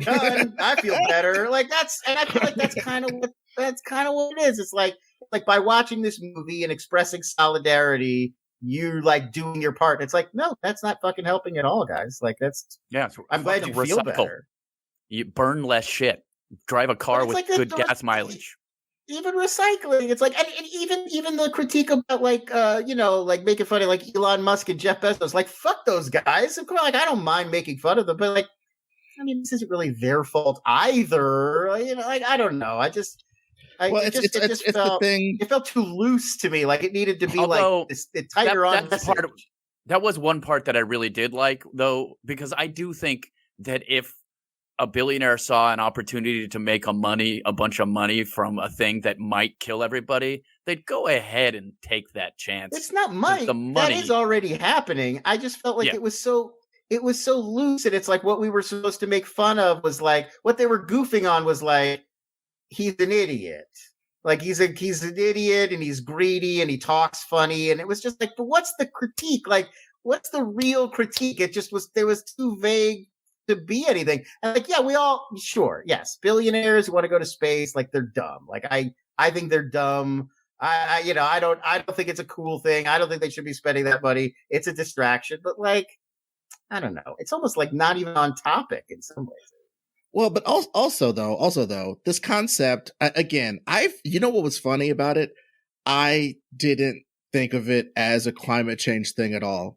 done. I feel better. Like and I feel like that's kind of what it is. It's like by watching this movie and expressing solidarity, you like doing your part. It's like, no, that's not fucking helping at all, guys. Like I'm glad you feel better. You burn less shit. Drive a car with good gas mileage. Even recycling, it's like, and even the critique about like like making fun of like Elon Musk and Jeff Bezos, like fuck those guys. Of course, like I don't mind making fun of them, but like, I mean, this isn't really their fault either. Like I don't know. It just felt, the thing. It felt too loose to me. Like it needed to be like this tighter on message. That was one part that I really did like, though, because I do think that if a billionaire saw an opportunity to make a bunch of money from a thing that might kill everybody, they'd go ahead and take that chance. It's not money. That is already happening. I just felt like it was so loose, and it's like what we were supposed to make fun of was like what they were goofing on was like he's an idiot. Like he's an idiot and he's greedy and he talks funny, and it was just like, but what's the critique? Like what's the real critique? It was too vague to be anything. And like, yeah, we all yes, billionaires who want to go to space, like they're dumb. Like I think they're dumb. I don't think it's a cool thing. I don't think they should be spending that money. It's a distraction, but like, I don't know. It's almost like not even on topic in some ways. Well, but also though, this concept again, what was funny about it? I didn't think of it as a climate change thing at all.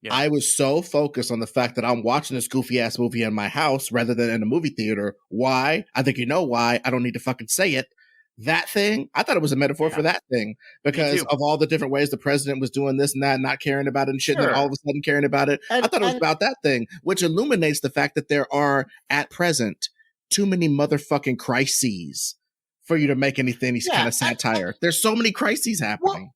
Yeah. I was so focused on the fact that I'm watching this goofy ass movie in my house rather than in a movie theater. Why? I think you know why. I don't need to fucking say it. That thing, I thought it was a metaphor for that thing because of all the different ways the president was doing this and that, and not caring about it and shit, and then all of a sudden caring about it. I thought it was about that thing, which illuminates the fact that there are, at present, too many motherfucking crises for you to make anything kind of satire. There's so many crises happening.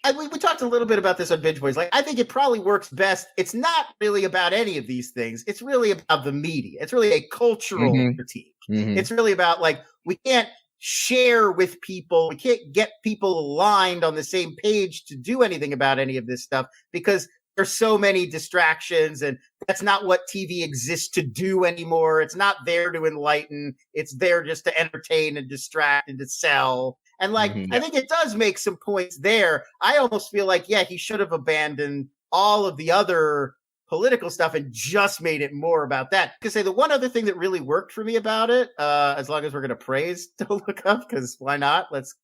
Well, we talked a little bit about this on Binge Boys. Like, I think it probably works best. It's not really about any of these things. It's really about the media. It's really a cultural critique. Mm-hmm. It's really about like, we can't share with people. We can't get people aligned on the same page to do anything about any of this stuff because there's so many distractions, and that's not what TV exists to do anymore. It's not there to enlighten. It's there just to entertain and distract and to sell. And like, I think it does make some points there. I almost feel like, he should have abandoned all of the other political stuff and just made it more about that. Because the one other thing that really worked for me about it, as long as we're going to praise Don't Look Up, because why not? Let's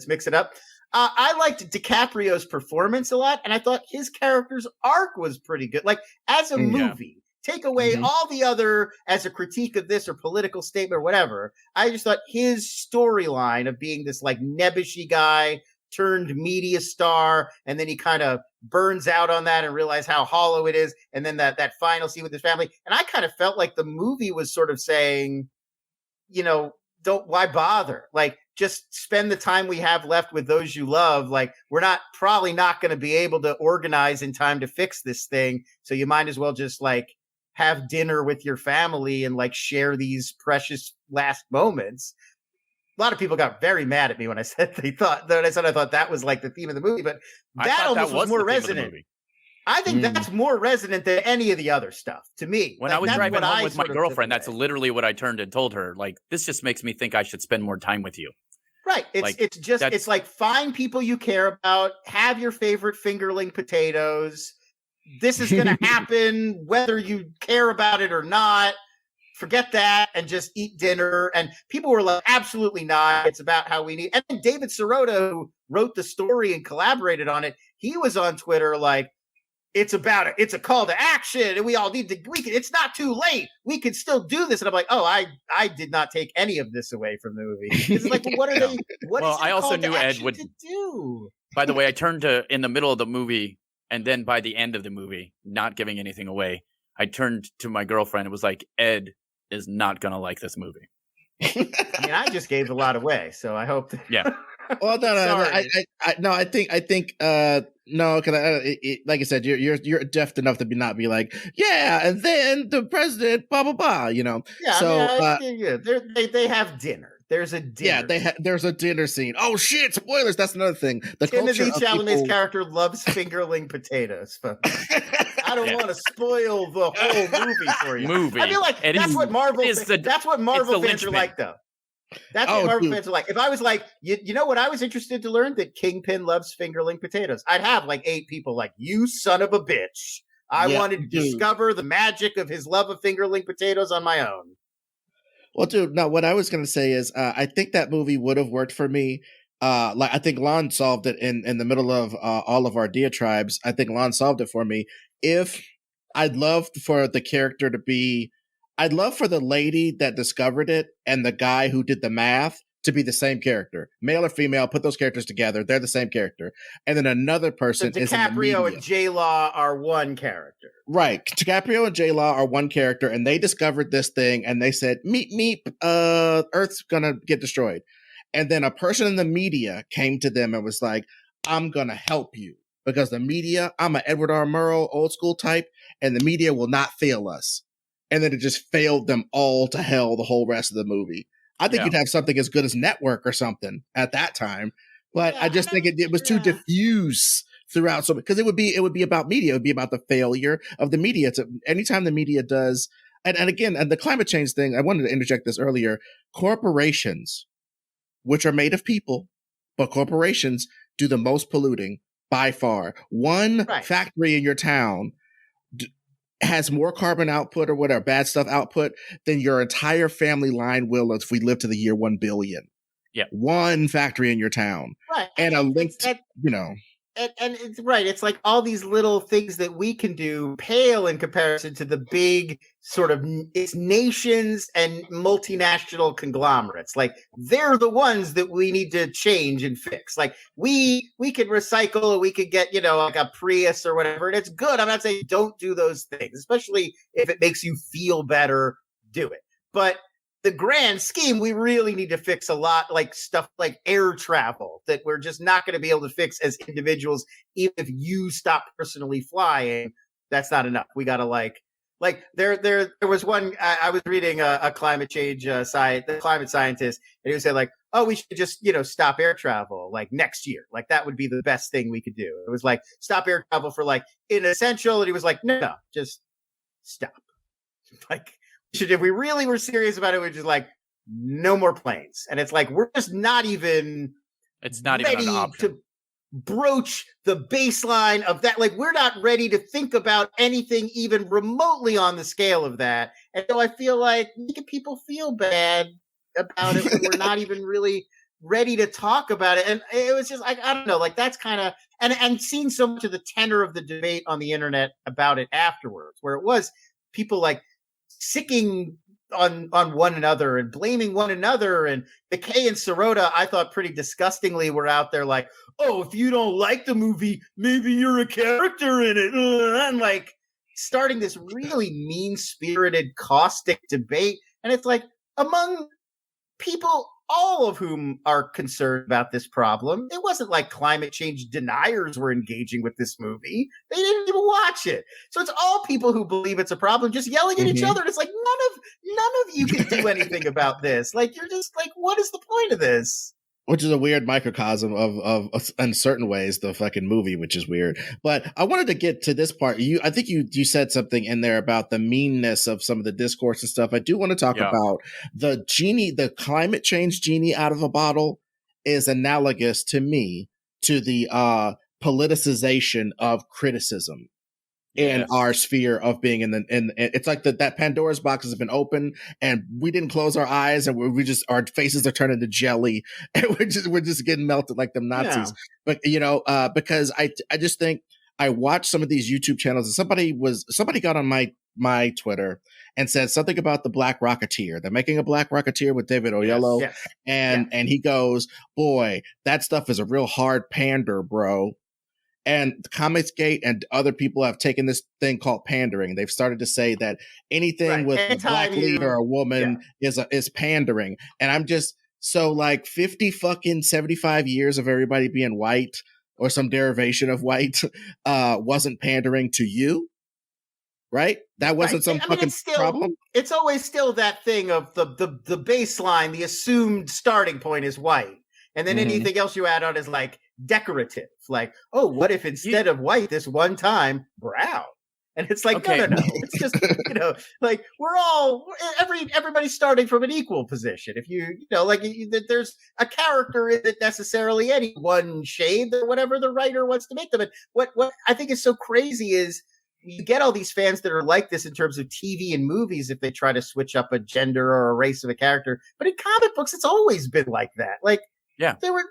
mix it up. I liked DiCaprio's performance a lot, and I thought his character's arc was pretty good. Like as a movie. Take away all the other as a critique of this or political statement or whatever. I just thought his storyline of being this like nebbishy guy turned media star, and then he kind of burns out on that and realize how hollow it is. And then that final scene with his family. And I kind of felt like the movie was sort of saying, why bother? Like, just spend the time we have left with those you love. Like, we're probably not going to be able to organize in time to fix this thing. So you might as well just like have dinner with your family and like share these precious last moments. A lot of people got very mad at me when I said I thought that was like the theme of the movie, but that almost was more resonant. I think that's more resonant than any of the other stuff to me. When I was driving home with my girlfriend, that's literally what I turned and told her. Like, this just makes me think I should spend more time with you. Right. It's like find people you care about, have your favorite fingerling potatoes. This is going to happen whether you care about it or not. Forget that and just eat dinner. And people were like, absolutely not. It's about how we need. And then David Sirota, who wrote the story and collaborated on it, he was on Twitter like, it's about it. It's a call to action, and we all need to. It's not too late. We can still do this. And I'm like, oh, I did not take any of this away from the movie. It's like, well, what are they? What is I also knew Ed would do. By the way, I turned to in the middle of the movie, And then by the end of the movie, not giving anything away, I turned to my girlfriend and was like, Ed is not going to like this movie. I mean, I just gave a lot away, so I hope. Yeah. Well, I think, no, because like I said, you're deft enough to not be like, yeah, and then the president, blah blah blah, you know. Yeah, so I mean, they have dinner. There's a dinner. Yeah, there's a dinner scene. Oh shit! Spoilers. That's another thing. The Timothy Chalamet's character loves fingerling potatoes. I don't want to spoil the whole movie for you. I feel like that's what Marvel fans are like, though. That's what Marvel fans are like. If I was like, you know what I was interested to learn? That Kingpin loves fingerling potatoes. I'd have like 8 people like, you son of a bitch. I wanted to discover the magic of his love of fingerling potatoes on my own. Well, dude, no, what I was going to say is I think that movie would have worked for me. I think Lon solved it in the middle of all of our diatribes. I think Lon solved it for me. If I'd love for the character to be, I'd love for the lady that discovered it and the guy who did the math to be the same character, male or female. Put those characters together; they're the same character. And then another person is DiCaprio and J-Law are one character, right? DiCaprio and J-Law are one character, and they discovered this thing, and they said, "Meep, Earth's gonna get destroyed." And then a person in the media came to them and was like, "I'm gonna help you because the media. I'm an Edward R. Murrow old school type, and the media will not fail us." And then it just failed them all to hell the whole rest of the movie. I think you'd have something as good as Network or something at that time, but I just think it was too diffuse throughout. So because it would be about media, it would be about the failure of the media. Anytime the media does, and again, and the climate change thing, I wanted to interject this earlier. Corporations, which are made of people, but corporations do the most polluting by far. One factory in your town has more carbon output or whatever bad stuff output than your entire family line will if we live to the year 1 billion. Yeah. One factory in your town. Right. And a link to, you know. And it's right. It's like all these little things that we can do pale in comparison to the big sort of it's nations and multinational conglomerates. Like they're the ones that we need to change and fix. Like we could recycle, we could get, like a Prius or whatever. And it's good. I'm not saying don't do those things, especially if it makes you feel better, do it. But the grand scheme, we really need to fix a lot, like stuff like air travel that we're just not going to be able to fix as individuals. Even if you stop personally flying, that's not enough. We got to like there was one, I was reading a climate change the climate scientist, and he would say like, oh, we should just, stop air travel like next year. Like that would be the best thing we could do. It was like, stop air travel for like inessential. And he was like, no, just stop. Like, if we really were serious about it, we're just like, no more planes. And it's like, we're just not even ready to broach the baseline of that. Like, we're not ready to think about anything even remotely on the scale of that. And so I feel like making people feel bad about it when we're not even really ready to talk about it. And it was just like, I don't know, like that's kind of, and seeing so much of the tenor of the debate on the internet about it afterwards, where it was people like, sicking on one another and blaming one another. And McKay and Sirota, I thought pretty disgustingly were out there like, oh, if you don't like the movie, maybe you're a character in it. And like starting this really mean-spirited, caustic debate. And it's like among people, all of whom are concerned about this problem. It wasn't like climate change deniers were engaging with this movie. They didn't even watch it. So it's all people who believe it's a problem just yelling at each other. And it's like, none of you can do anything about this. Like, you're just like, what is the point of this? Which is a weird microcosm of in certain ways, the fucking movie, which is weird. But I wanted to get to this part. I think you said something in there about the meanness of some of the discourse and stuff. I do want to talk about the climate change genie out of a bottle is analogous to me to the politicization of criticism. In our sphere of being in it's like that Pandora's box has been open and we didn't close our eyes and we just, our faces are turning to jelly and we're just getting melted like them Nazis. Yeah. But, because I just think I watched some of these YouTube channels and somebody got on my Twitter and said something about the Black Rocketeer. They're making a Black Rocketeer with David Oyelowo. Yes. And he goes, boy, that stuff is a real hard pander, bro. And Comicsgate and other people have taken this thing called pandering. They've started to say that anything with a black lead or a woman is pandering. And I'm just so like 50 fucking 75 years of everybody being white or some derivation of white wasn't pandering to you. Right? That wasn't some fucking problem. It's always still that thing of the baseline, the assumed starting point is white. And then anything else you add on is like decorative. Like, oh, what if instead of white this one time, brown? And it's like, no. It's just, like everybody's starting from an equal position. If there's a character isn't necessarily any one shade or whatever the writer wants to make them. And what I think is so crazy is you get all these fans that are like this in terms of TV and movies if they try to switch up a gender or a race of a character. But in comic books, it's always been like that. Like, they were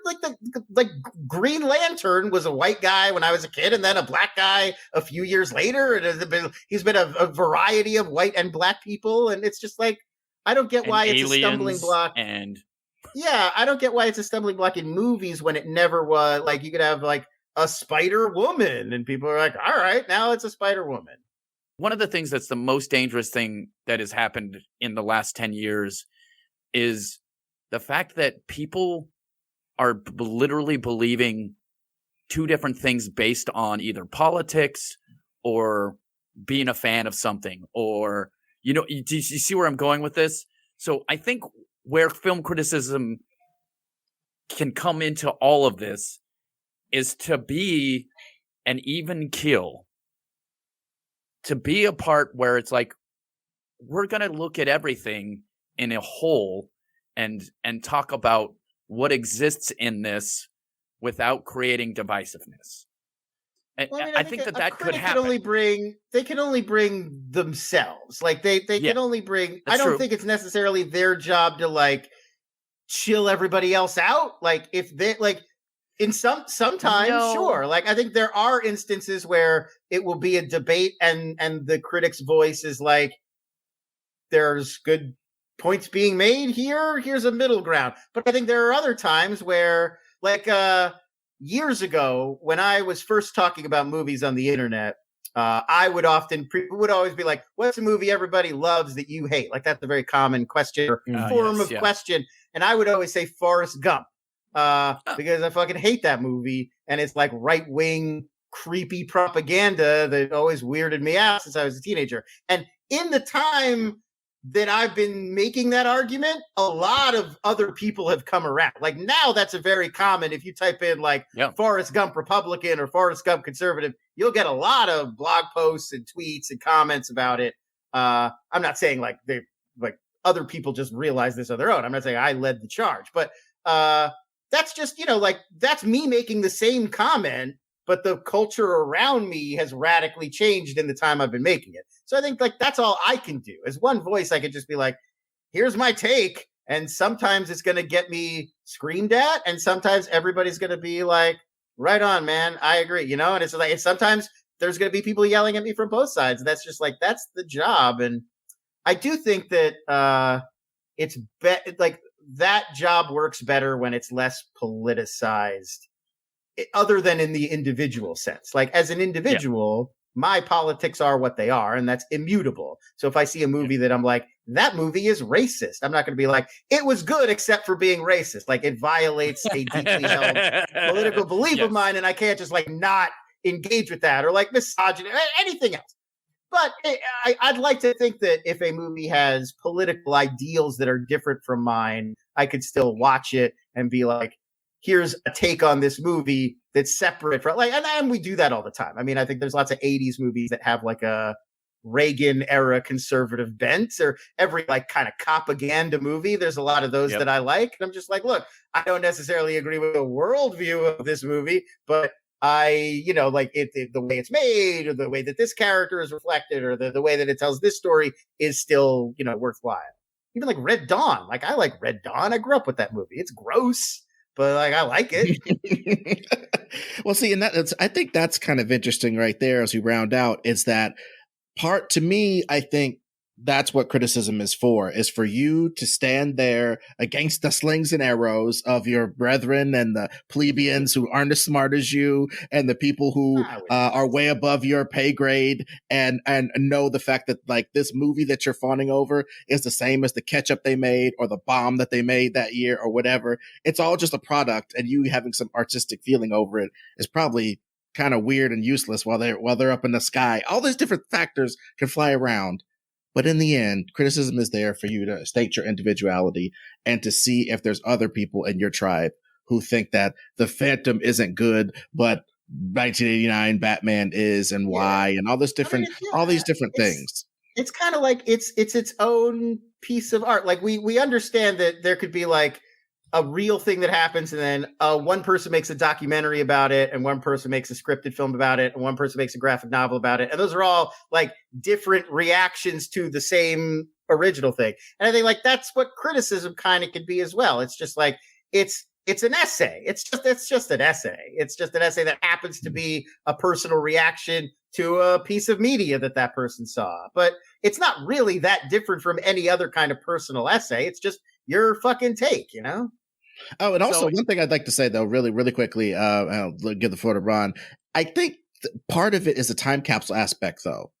like Green Lantern was a white guy when I was a kid, and then a black guy a few years later. And he's been a variety of white and black people, and it's just like I don't get why it's a stumbling block. I don't get why it's a stumbling block in movies when it never was. Like you could have like a Spider Woman, and people are like, all right, now it's a Spider Woman. One of the things that's the most dangerous thing that has happened in the last 10 years is the fact that people are literally believing two different things based on either politics or being a fan of something, or, do you see where I'm going with this? So I think where film criticism can come into all of this is to be an even keel, to be a part where it's like, we're going to look at everything in a whole and talk about what exists in this without creating divisiveness. And I think that could happen. They can only bring themselves. Like they can only bring. I don't think it's necessarily their job to like chill everybody else out. Like if they like in sometimes sure. Like I think there are instances where it will be a debate and the critic's voice is like, there's good points being made here. Here's a middle ground. But I think there are other times where, like years ago, when I was first talking about movies on the internet, I would would always be like, "What's a movie everybody loves that you hate?" Like that's a very common question or form of question. And I would always say Forrest Gump because I fucking hate that movie, and it's like right wing creepy propaganda that always weirded me out since I was a teenager. And in the time that I've been making that argument, a lot of other people have come around. Like now that's a very common, if you type in like Forrest Gump Republican or Forrest Gump Conservative, you'll get a lot of blog posts and tweets and comments about it. I'm not saying like other people just realize this on their own. I'm not saying I led the charge, but that's just, like that's me making the same comment, but the culture around me has radically changed in the time I've been making it. So I think like that's all I can do. As one voice, I could just be like, here's my take. And sometimes it's going to get me screamed at. And sometimes everybody's going to be like, right on, man. I agree. And it's like, sometimes there's going to be people yelling at me from both sides. And that's just like, that's the job. And I do think that it's like that job works better when it's less politicized. Other than in the individual sense. Like as an individual, my politics are what they are, and that's immutable. So if I see a movie that I'm like, that movie is racist, I'm not going to be like, it was good except for being racist. Like it violates a deeply held political belief of mine, and I can't just like not engage with that, or like misogyny, anything else. But I'd like to think that if a movie has political ideals that are different from mine, I could still watch it and be like, here's a take on this movie that's separate from like, and we do that all the time. I mean, I think there's lots of 80s movies that have like a Reagan era conservative bent, or every like kind of propaganda movie. There's a lot of those that I like. And I'm just like, look, I don't necessarily agree with the worldview of this movie, but I, like the way it's made, or the way that this character is reflected, or the way that it tells this story is still, worthwhile. Even like Red Dawn. Like I like Red Dawn. I grew up with that movie. It's gross, but like I like it. Well, see, and I think that's kind of interesting right there as we round out, is that part to me, I think That's what criticism is for you to stand there against the slings and arrows of your brethren and the plebeians who aren't as smart as you and the people who are way above your pay grade and know the fact that like this movie that you're fawning over is the same as the ketchup they made or the bomb that they made that year or whatever. It's all just a product, and you having some artistic feeling over it is probably kind of weird and useless while they're up in the sky. All these different factors can fly around. But in the end, criticism is there for you to state your individuality and to see if there's other people in your tribe who think that the Phantom isn't good, but 1989 Batman is, and why, and all this different, all these different things. It's kind of like it's its own piece of art. Like we understand that there could be like a real thing that happens, and then one person makes a documentary about it, and one person makes a scripted film about it, and one person makes a graphic novel about it. And those are all like different reactions to the same original thing. And I think like that's what criticism kind of could be as well. It's just like it's an essay. It's just an essay. It's just an essay that happens to be a personal reaction to a piece of media that person saw. But it's not really that different from any other kind of personal essay. It's just your fucking take, you know? Oh, and also one thing I'd like to say though, really, really quickly, I'll give the floor to Ron. I think part of it is a time capsule aspect, though.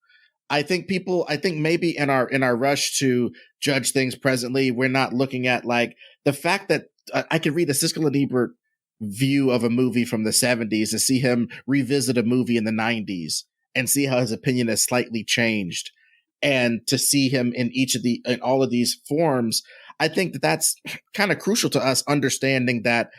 I think maybe in our rush to judge things presently, we're not looking at like the fact that I could read a Siskel and Ebert view of a movie from the 70s and see him revisit a movie in the 90s and see how his opinion has slightly changed, and to see him in all of these forms. I think that's kind of crucial to us understanding that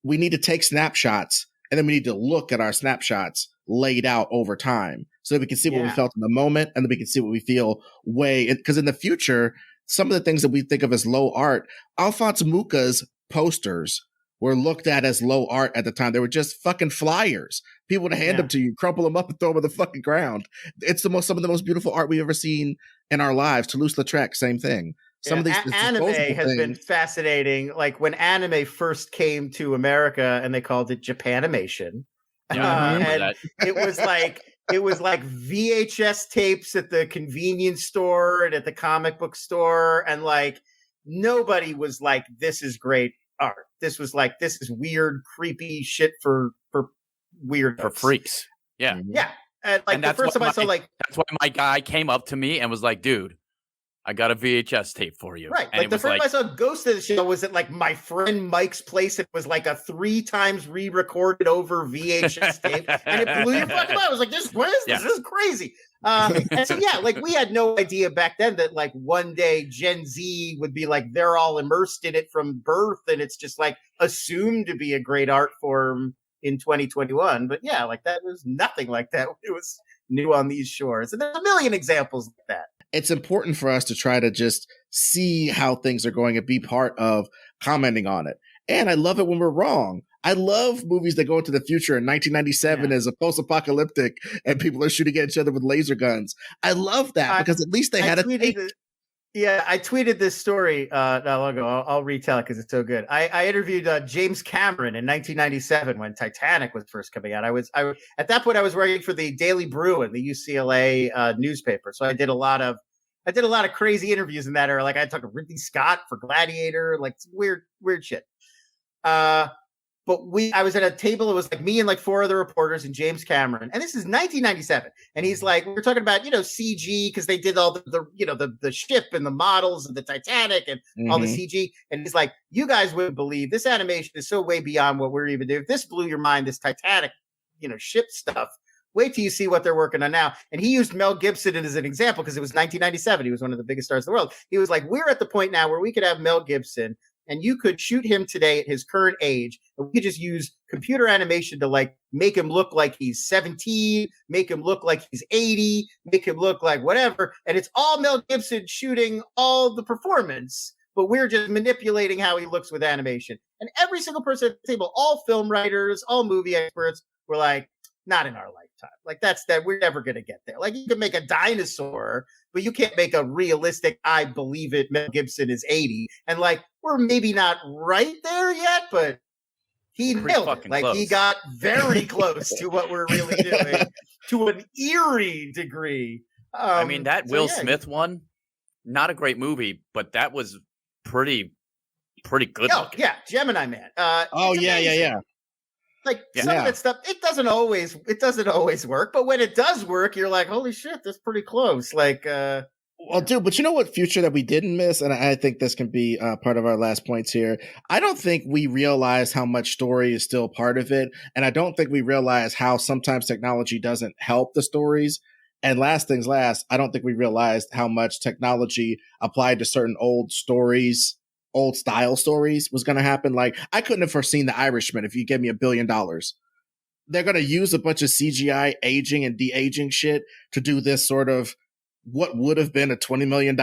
we need to take snapshots, and then we need to look at our snapshots laid out over time so that we can see what we felt in the moment, and then we can see what we feel because in the future, some of the things that we think of as low art, Alphonse Mucha's posters were looked at as low art at the time. They were just fucking flyers. People would hand them to you, crumple them up and throw them on the fucking ground. It's some of the most beautiful art we've ever seen in our lives. Toulouse-Lautrec, same thing. Some of these anime has been fascinating. Like when anime first came to America and they called it Japanimation. And it was like VHS tapes at the convenience store and at the comic book store, and like nobody was like, this is great art. This was like, this is weird, creepy shit for weird for freaks. Yeah. Yeah. And like the first time I saw that's why my guy came up to me and was like, dude, I got a VHS tape for you. Right. And like the first time I saw Ghost of the Shell was at like my friend Mike's place. It was like a 3 times re-recorded over VHS tape. And it blew your fucking mind. I was like, what is this? This is crazy. And so, like we had no idea back then that like one day Gen Z would be like, they're all immersed in it from birth. And it's just like assumed to be a great art form in 2021. But yeah, like that was nothing like that. It was new on these shores. And there's a million examples like that. It's important for us to try to just see how things are going and be part of commenting on it. And I love it when we're wrong. I love movies that go into the future in 1997 as a post-apocalyptic and people are shooting at each other with laser guns. I love that because at least they had a take. I tweeted this story not long ago. I'll retell it because it's so good. I interviewed James Cameron in 1997 when Titanic was first coming out. I at that point I was working for the Daily Bruin, the UCLA newspaper. So I did a lot of crazy interviews in that era. Like I talked to Ridley Scott for Gladiator, like weird shit. But I was at a table. It was like me and like 4 other reporters and James Cameron. And this is 1997. And he's like, we were talking about, CG because they did all the ship and the models of the Titanic and all the CG. And he's like, you guys wouldn't believe this animation is so way beyond what we're even doing. If this blew your mind, this Titanic, ship stuff. Wait till you see what they're working on now. And he used Mel Gibson as an example because it was 1997. He was one of the biggest stars in the world. He was like, we're at the point now where we could have Mel Gibson and you could shoot him today at his current age. And we could just use computer animation to like make him look like he's 17, make him look like he's 80, make him look like whatever. And it's all Mel Gibson shooting all the performance, but we're just manipulating how he looks with animation. And every single person at the table, all film writers, all movie experts were like, not in our lifetime. Like we're never going to get there. Like you can make a dinosaur, but you can't make a realistic, I believe it, Mel Gibson is 80. And like, we're maybe not right there yet, but he nailed it. Like close. He got very close to what we're really doing to an eerie degree. I mean, that Will Smith one, not a great movie, but that was pretty good. Oh, yeah, Gemini Man. Yeah. Like some of that stuff, it doesn't always work, but when it does work, you're like, holy shit, that's pretty close. Like, well, dude, but you know what future that we didn't miss, and I think this can be part of our last points here. I don't think we realize how much story is still part of it, and I don't think we realize how sometimes technology doesn't help the stories. And last things last, I don't think we realized how much technology applied to certain old stories, old style stories was going to happen. Like, I couldn't have foreseen The Irishman if you gave me $1 billion. They're going to use a bunch of CGI aging and de-aging shit to do this sort of what would have been a $20 million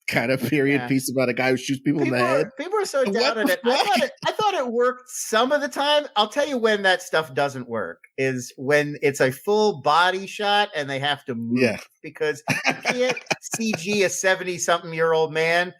kind of period piece about a guy who shoots people in the head. People are so down on it. I thought it worked some of the time. I'll tell you when that stuff doesn't work is when it's a full body shot and they have to move. Yeah. Because you can't CG a 70-something-year-old man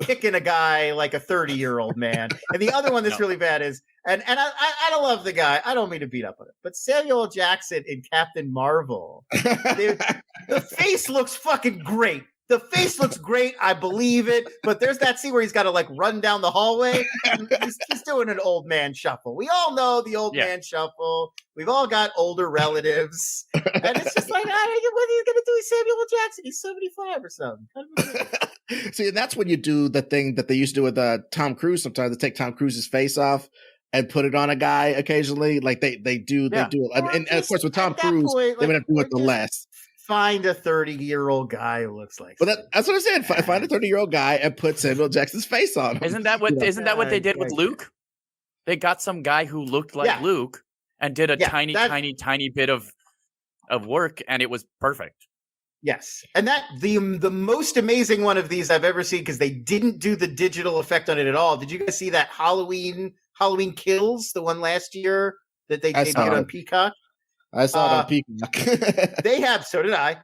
kicking a guy like a 30-year-old man. And the other one that's really bad is, and I don't love the guy. I don't mean to beat up on it, but Samuel L. Jackson in Captain Marvel. The face looks fucking great. The face looks great. I believe it. But there's that scene where he's got to like run down the hallway. He's doing an old man shuffle. We all know the old man shuffle. We've all got older relatives. And it's just like, what are you going to do with Samuel L. Jackson? He's 75 or something. See, and that's when you do the thing that they used to do with Tom Cruise sometimes. They take Tom Cruise's face off and put it on a guy occasionally. Like they do it. And of course with Tom Cruise, they would have to do it the less. Find a 30-year-old guy who looks like. Well, that's what I said. Find a 30-year-old guy and put Samuel Jackson's face on him. Isn't that what they did with Luke? They got some guy who looked like Luke and did a tiny bit of work, and it was perfect. Yes, and that the most amazing one of these I've ever seen because they didn't do the digital effect on it at all. Did you guys see that Halloween Kills, the one last year that they did on Peacock? I saw it on Peacock. So did I.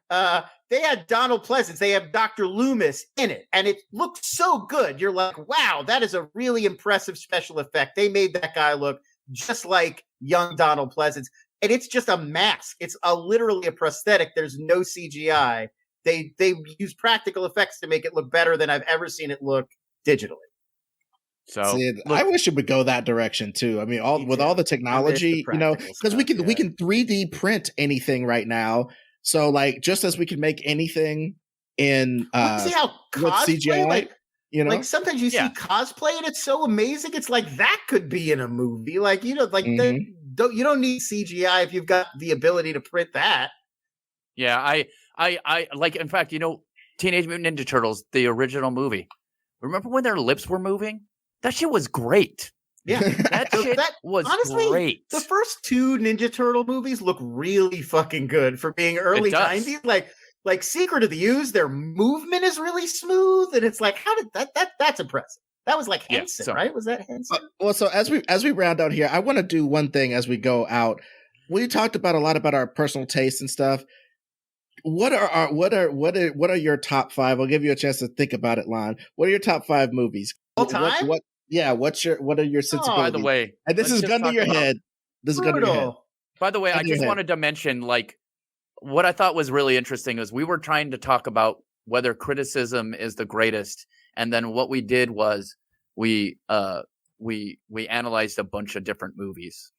They had Donald Pleasance. They have Dr. Loomis in it. And it looked so good. You're like, wow, that is a really impressive special effect. They made that guy look just like young Donald Pleasance. And it's just a mask. It's literally a prosthetic. There's no CGI. They use practical effects to make it look better than I've ever seen it look digitally. So I wish it would go that direction too. I mean, all the technology, because we can 3D print anything right now. So like, just as we can make anything in see how CGI, like sometimes you see cosplay and it's so amazing. It's like that could be in a movie. Like you don't need CGI if you've got the ability to print that. Yeah, I like. In fact, Teenage Mutant Ninja Turtles, the original movie. Remember when their lips were moving? That shit was great. Yeah, that shit was honestly great. The first two Ninja Turtle movies look really fucking good for being early 90s. Like Secret of the Ooze, their movement is really smooth, and it's like, how did that's impressive. That was like Henson, right? Was that Henson? Well, so as we round out here, I want to do one thing as we go out. We talked about a lot about our personal tastes and stuff. What are your top 5? I'll give you a chance to think about it, Lon. What are your top 5 movies? All time? What are your sensibilities? By the way, and this is gun to your head. This is gun to your head. By the way, I just wanted to mention, like, what I thought was really interesting is we were trying to talk about whether criticism is the greatest, and then what we did was we analyzed a bunch of different movies.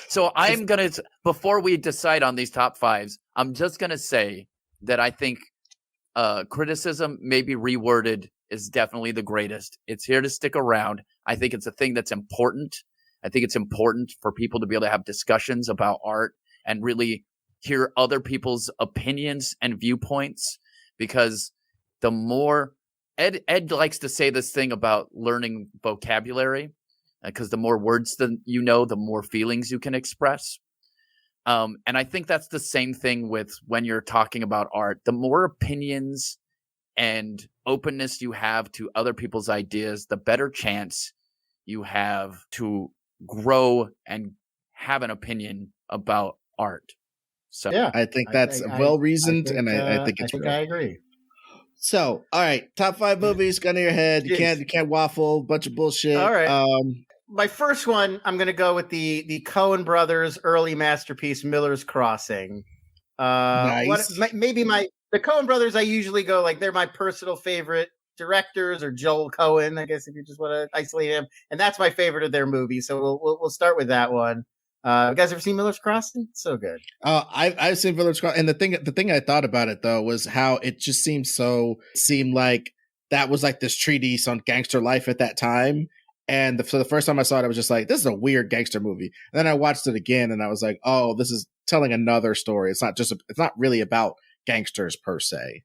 So I'm gonna, before we decide on these top 5s, I'm just gonna say that I think criticism, maybe reworded, is definitely the greatest. It's here to stick around. I think it's a thing that's important. I think it's important for people to be able to have discussions about art and really hear other people's opinions and viewpoints, because the more Ed likes to say this thing about learning vocabulary, because the more words that you know, the more feelings you can express. And I think that's the same thing with when you're talking about art. The more opinions and openness you have to other people's ideas, the better chance you have to grow and have an opinion about art. So yeah, I think that's well reasoned, and I think it's I agree. So, all right, top 5 movies, gun to your head. You can't waffle, bunch of bullshit. All right. My first one, I'm going to go with the Coen brothers' early masterpiece, Miller's Crossing. Nice. Maybe my the Coen brothers, I usually go like they're my personal favorite directors, or Joel Coen, I guess, if you just want to isolate him, and that's my favorite of their movies. So we'll start with that one. You guys ever seen Miller's Crossing? It's so good. I've seen Miller's Crossing, and the thing I thought about it though was how it just seemed like that was like this treatise on gangster life at that time. And so the first time I saw it, I was just like, this is a weird gangster movie. And then I watched it again, and I was like, oh, this is telling another story. It's not really about gangsters per se.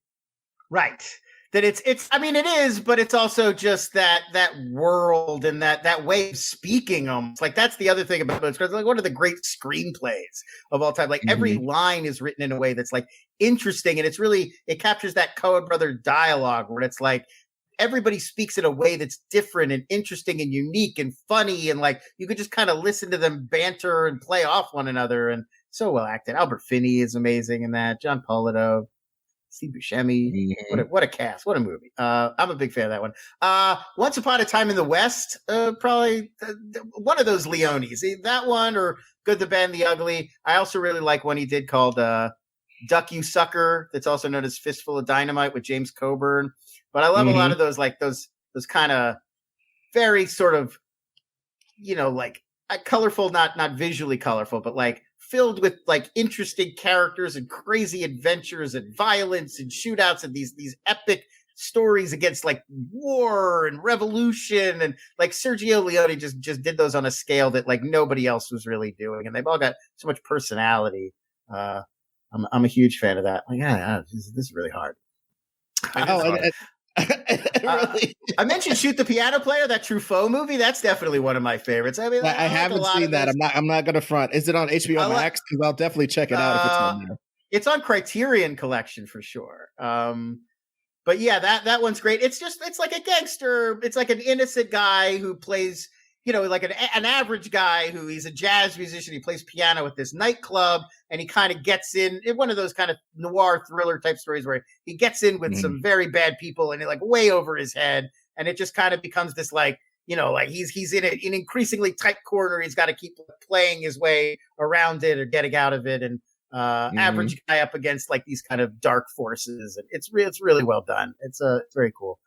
Right. That I mean, it is, but it's also just that world and that way of speaking. Almost like that's the other thing about it. Like one of the great screenplays of all time. Like every line is written in a way that's like interesting, and it captures that Coen brother dialogue where it's like everybody speaks in a way that's different and interesting and unique and funny, and like you could just kind of listen to them banter and play off one another, and so well acted. Albert Finney is amazing in that. John Polidor. Steve Buscemi, what a cast, what a movie. I'm a big fan of that one. Once Upon a Time in the West, probably one of those Leones. That one, or Good, the Bad, and the Ugly. I also really like one he did called Duck You Sucker, that's also known as Fistful of Dynamite with James Coburn. But I love a lot of those, like those kind of very sort of, like colorful, not visually colorful, but like filled with like interesting characters and crazy adventures and violence and shootouts and these epic stories against like war and revolution, and like Sergio Leone just did those on a scale that like nobody else was really doing, and they've all got so much personality. I'm a huge fan of that. Like, this is really hard. Really. I mentioned Shoot the Piano Player, that Truffaut movie. That's definitely one of my favorites. I mean, I haven't seen that. I'm not going to front. Is it on HBO Max? Because I'll definitely check it out if it's on there. It's on Criterion Collection for sure. But yeah, that one's great. It's like a gangster. It's like an innocent guy who plays, like an average guy who he's a jazz musician. He plays piano at this nightclub, and he kind of gets in one of those kind of noir thriller type stories where he gets in with some very bad people, and it like way over his head. And it just kind of becomes this like, like he's in an increasingly tight corner. He's got to keep playing his way around it or getting out of it. And average guy up against like these kind of dark forces. And it's really well done. It's very cool.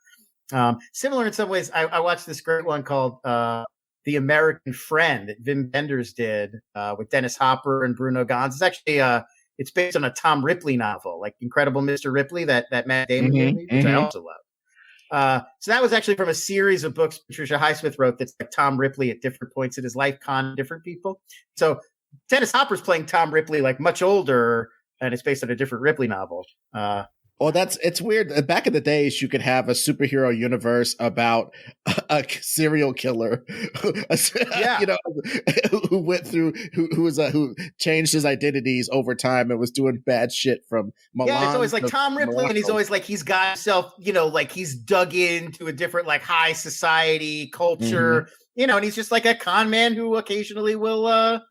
Similar in some ways, I watched this great one called The American Friend that Wim Wenders did with Dennis Hopper and Bruno Ganz. It's actually it's based on a Tom Ripley novel, like Incredible Mr. Ripley, that Matt Damon gave me, which I also love. So that was actually from a series of books Patricia Highsmith wrote that's like Tom Ripley at different points in his life, con different people. So Dennis Hopper's playing Tom Ripley like much older, and it's based on a different Ripley novel. Well, it's weird. Back in the days, you could have a superhero universe about a serial killer, who went through, who changed his identities over time and was doing bad shit from Milan. Yeah, it's always like Tom Ripley, and he's always like he's got himself, like he's dug into a different like high society culture, and he's just like a con man who occasionally will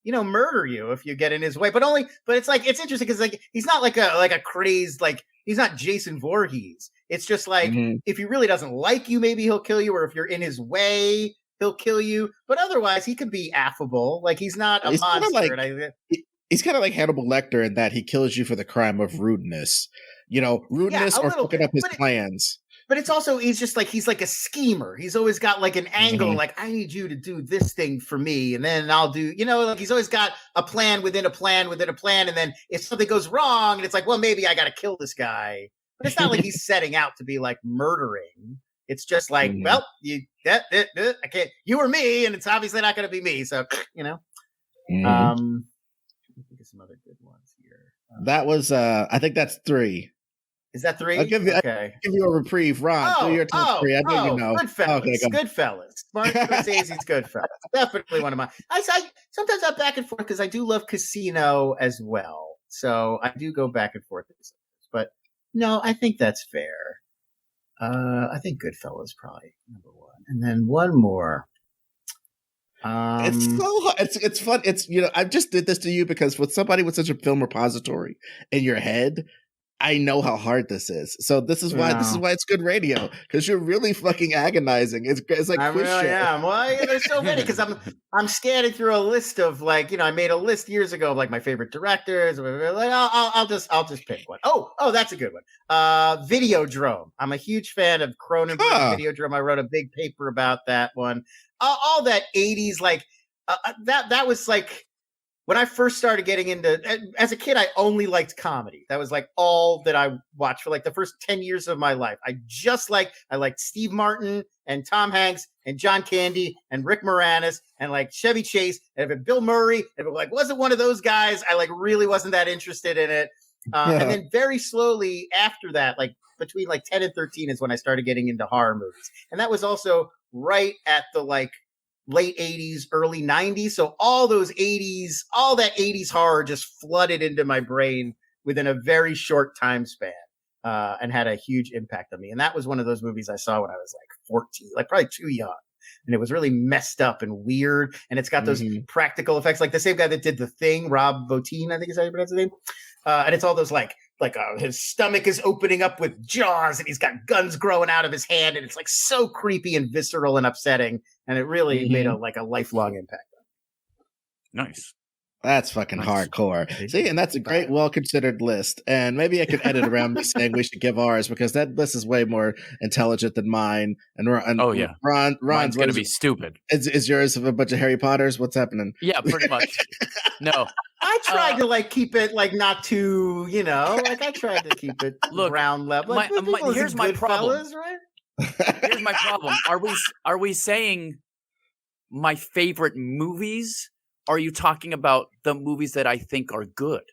murder you if you get in his way. But it's like, it's interesting because like he's not like a crazed, like he's not Jason Voorhees. It's just like if he really doesn't like you, maybe he'll kill you, or if you're in his way, he'll kill you. But otherwise, he can be affable. Like he's not a monster. He's kind of like Hannibal Lecter in that he kills you for the crime of rudeness. Or fucking up his plans. But it's also, he's like a schemer. He's always got like an angle, like, I need you to do this thing for me. And then I'll do, like he's always got a plan within a plan within a plan. And then if something goes wrong, and it's like, well, maybe I got to kill this guy. But it's not like he's setting out to be like murdering. It's just like, well, I can't, you or me, and it's obviously not going to be me. So, I think of some other good ones here. That was, I think that's 3. Is that 3? I'll give you a reprieve, Ron. Do your top 3. I know you know. Goodfellas. Okay, Goodfellas. Martin Scorsese's Goodfellas. Definitely one of mine. I sometimes I'm back and forth because I do love Casino as well. So I do go back and forth. But no, I think that's fair. I think Goodfellas probably number 1, and then one more. It's so hard. It's fun. It's I just did this to you because with somebody with such a film repository in your head, I know how hard this is. So this is why it's good radio, because you're really fucking agonizing. It's like I quiz really show. am. Well, yeah, there's so many because I'm scanning through a list of like, I made a list years ago of like my favorite directors. Like I'll just pick one. Oh, that's a good one. Videodrome. I'm a huge fan of Cronenberg's Videodrome. I wrote a big paper about that one. All that 80s like that was like. When I first started getting into, as a kid, I only liked comedy. That was like all that I watched for like the first 10 years of my life. I liked Steve Martin and Tom Hanks and John Candy and Rick Moranis and like Chevy Chase and if it Bill Murray. If it like wasn't one of those guys, I like really wasn't that interested in it. And then very slowly after that, like between like 10 and 13 is when I started getting into horror movies. And that was also right at the like late 80s, early 90s. So all that 80s horror just flooded into my brain within a very short time span and had a huge impact on me. And that was one of those movies I saw when I was like 14, like probably too young. And it was really messed up and weird. And it's got those practical effects, like the same guy that did The Thing, Rob Bottin, I think is how you pronounce his name. And it's all those like his stomach is opening up with jaws and he's got guns growing out of his hand. And it's like so creepy and visceral and upsetting. And it really made a lifelong impact on me. Nice. That's fucking hardcore. See, and that's a great, well-considered list. And maybe I could edit around me saying we should give ours, because that list is way more intelligent than mine. And Ron's going to be stupid. Is yours a bunch of Harry Potters? What's happening? Yeah, pretty much. No. I tried to like keep it like not too, like I tried to keep it ground level. Like, here's my problem. Fellas, right? Here's my problem. Are we saying my favorite movies? Are you talking about the movies that I think are good?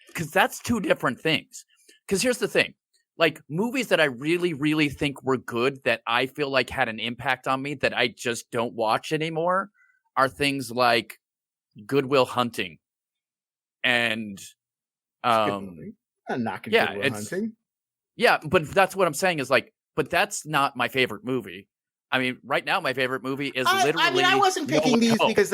Because that's two different things. Because here's the thing. Like, movies that I really, really think were good that I feel like had an impact on me that I just don't watch anymore are things like Good Will Hunting. And I'm knocking Good Will Hunting. Yeah, but that's what I'm saying is like, but that's not my favorite movie. I mean, right now my favorite movie is literally. I mean, I wasn't picking these because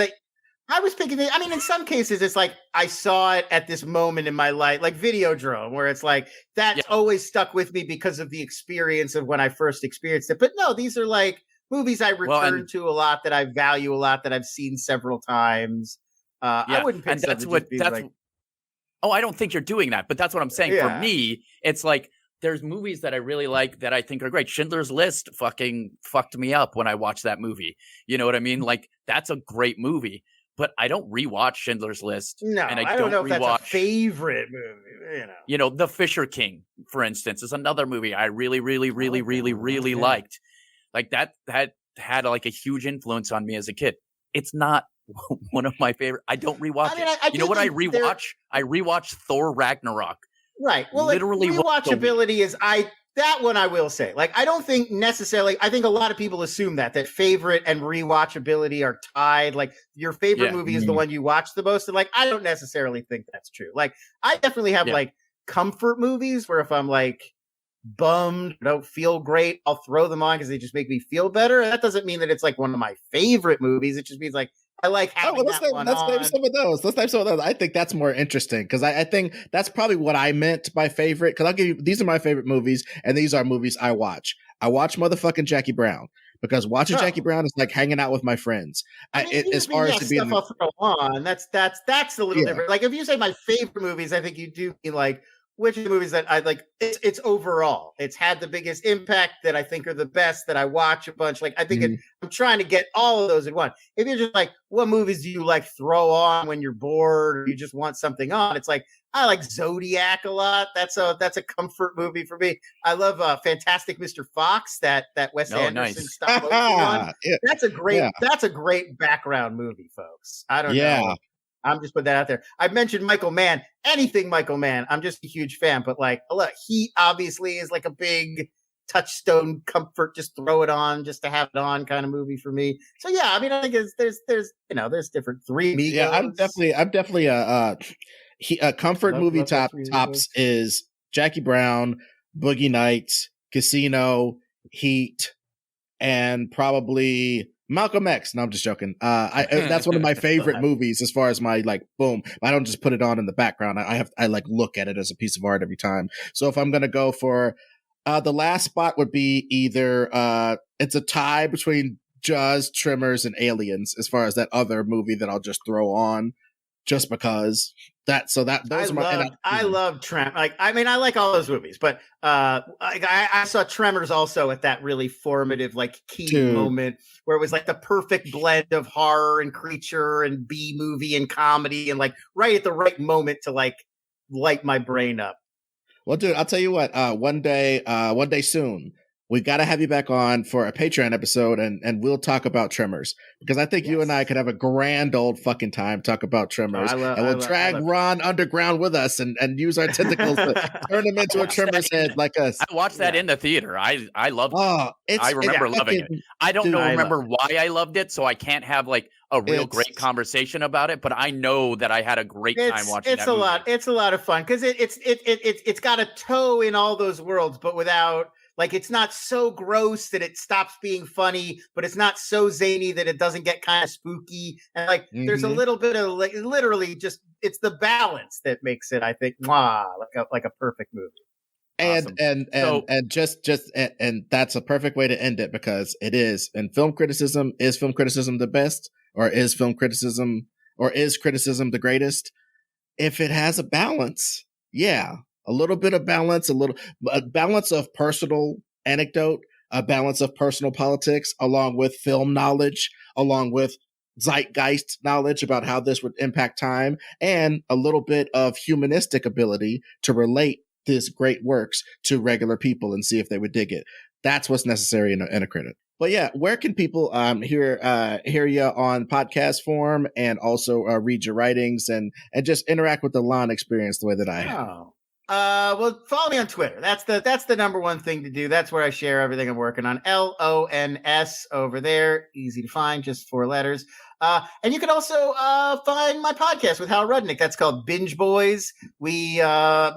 I was picking it. I mean, in some cases, it's like I saw it at this moment in my life, like Videodrome, where it's like that's always stuck with me because of the experience of when I first experienced it. But no, these are like movies I return to a lot, that I value a lot, that I've seen several times. I wouldn't pick. And that's what that's. Like, I don't think you're doing that, but that's what I'm saying. For me, it's like there's movies that I really like that I think are great. Schindler's List fucking fucked me up when I watched that movie. You know what I mean? Like, that's a great movie. But I don't rewatch Schindler's List. No, and I don't know if that's a favorite movie. The Fisher King, for instance, is another movie I really, really, really, really, really liked. Like that had like a huge influence on me as a kid. It's not one of my favorite. I don't rewatch it. You know what I rewatch? I rewatch Thor Ragnarok. Right. Well, literally, rewatchability is that one I will say. Like, I don't think necessarily. I think a lot of people assume that favorite and rewatchability are tied. Like, your favorite movie is the one you watch the most. And like, I don't necessarily think that's true. Like, I definitely have like comfort movies where if I'm like bummed, don't feel great, I'll throw them on because they just make me feel better. And that doesn't mean that it's like one of my favorite movies. It just means like I like having let's name some of those. Let's name some of those. I think that's more interesting because I think that's probably what I meant by favorite. Because I'll give you, these are my favorite movies, and these are movies I watch. I watch motherfucking Jackie Brown because watching Jackie Brown is like hanging out with my friends. As far as to be stuff I'll throw on, that's a little different. Like if you say my favorite movies, I think you do mean like which of the movies that I like. It's overall. It's had the biggest impact that I think are the best that I watch a bunch. Like I think I'm trying to get all of those in one. If you're just like, what movies do you like throw on when you're bored or you just want something on? It's like I like Zodiac a lot. That's a comfort movie for me. I love Fantastic Mr. Fox. That Wes Anderson stop motion one. Yeah. That's a great background movie, folks. I don't know. I'm just putting that out there. I mentioned Michael Mann. Anything Michael Mann, I'm just a huge fan. But like, look, he obviously is like a big touchstone comfort. Just throw it on, just to have it on, kind of movie for me. So yeah, I mean, I think there's different Three Amigos. Yeah, I'm definitely a comfort movie tops is Jackie Brown, Boogie Nights, Casino, Heat, and probably Malcolm X. No, I'm just joking. That's one of my favorite movies as far as my like boom. I don't just put it on in the background. I like look at it as a piece of art every time. So if I'm gonna go for the last spot would be either it's a tie between Jaws, Tremors, and Aliens as far as that other movie that I'll just throw on just because those are my. I love Tremors. Like, I mean, I like all those movies, but I saw Tremors also at that really formative, like key moment where it was like the perfect blend of horror and creature and B movie and comedy, and like right at the right moment to like light my brain up. Well, dude, I'll tell you what. One day soon, we got to have you back on for a Patreon episode, and we'll talk about Tremors because I think you and I could have a grand old fucking time talk about Tremors, and we'll drag Ron underground with us and use our tentacles to turn him into a Tremors head like us. I watched that in the theater. I loved it. I remember loving it. I don't remember why I loved it, so I can't have like a real great conversation about it. But I know that I had a great time watching. It's a lot of fun because it's got a toe in all those worlds, but without. Like, it's not so gross that it stops being funny, but it's not so zany that it doesn't get kind of spooky. And like, there's a little bit of like, literally just, it's the balance that makes it, I think, like a perfect movie. And awesome. and that's a perfect way to end it because it is. And film criticism, is film criticism the best, or is criticism the greatest? If it has a balance, yeah. A little bit of balance, a balance of personal anecdote, a balance of personal politics, along with film knowledge, along with zeitgeist knowledge about how this would impact time, and a little bit of humanistic ability to relate these great works to regular people and see if they would dig it. That's what's necessary in a critic. But yeah, where can people hear you on podcast form and also read your writings and just interact with the Lon experience the way that I have? Well, follow me on Twitter. That's the number one thing to do. That's where I share everything I'm working on. LONS over there. Easy to find, just 4 letters. And you can also find my podcast with Hal Rudnick. That's called Binge Boys. We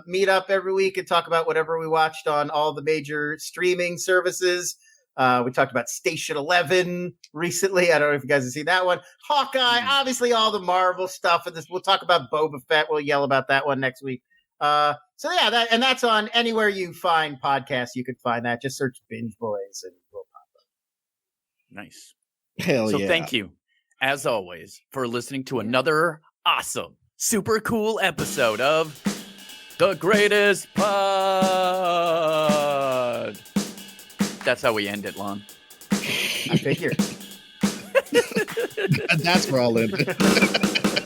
meet up every week and talk about whatever we watched on all the major streaming services. We talked about Station 11 recently. I don't know if you guys have seen that one. Hawkeye, obviously all the Marvel stuff. And we'll talk about Boba Fett. We'll yell about that one next week. So yeah, that's on anywhere you find podcasts. You could find that. Just search Binge Boys and we'll pop up. Nice. Hell yeah. So thank you, as always, for listening to another awesome, super cool episode of The Greatest Pod. That's how we end it, Lon. I figured. That's where I'll end it.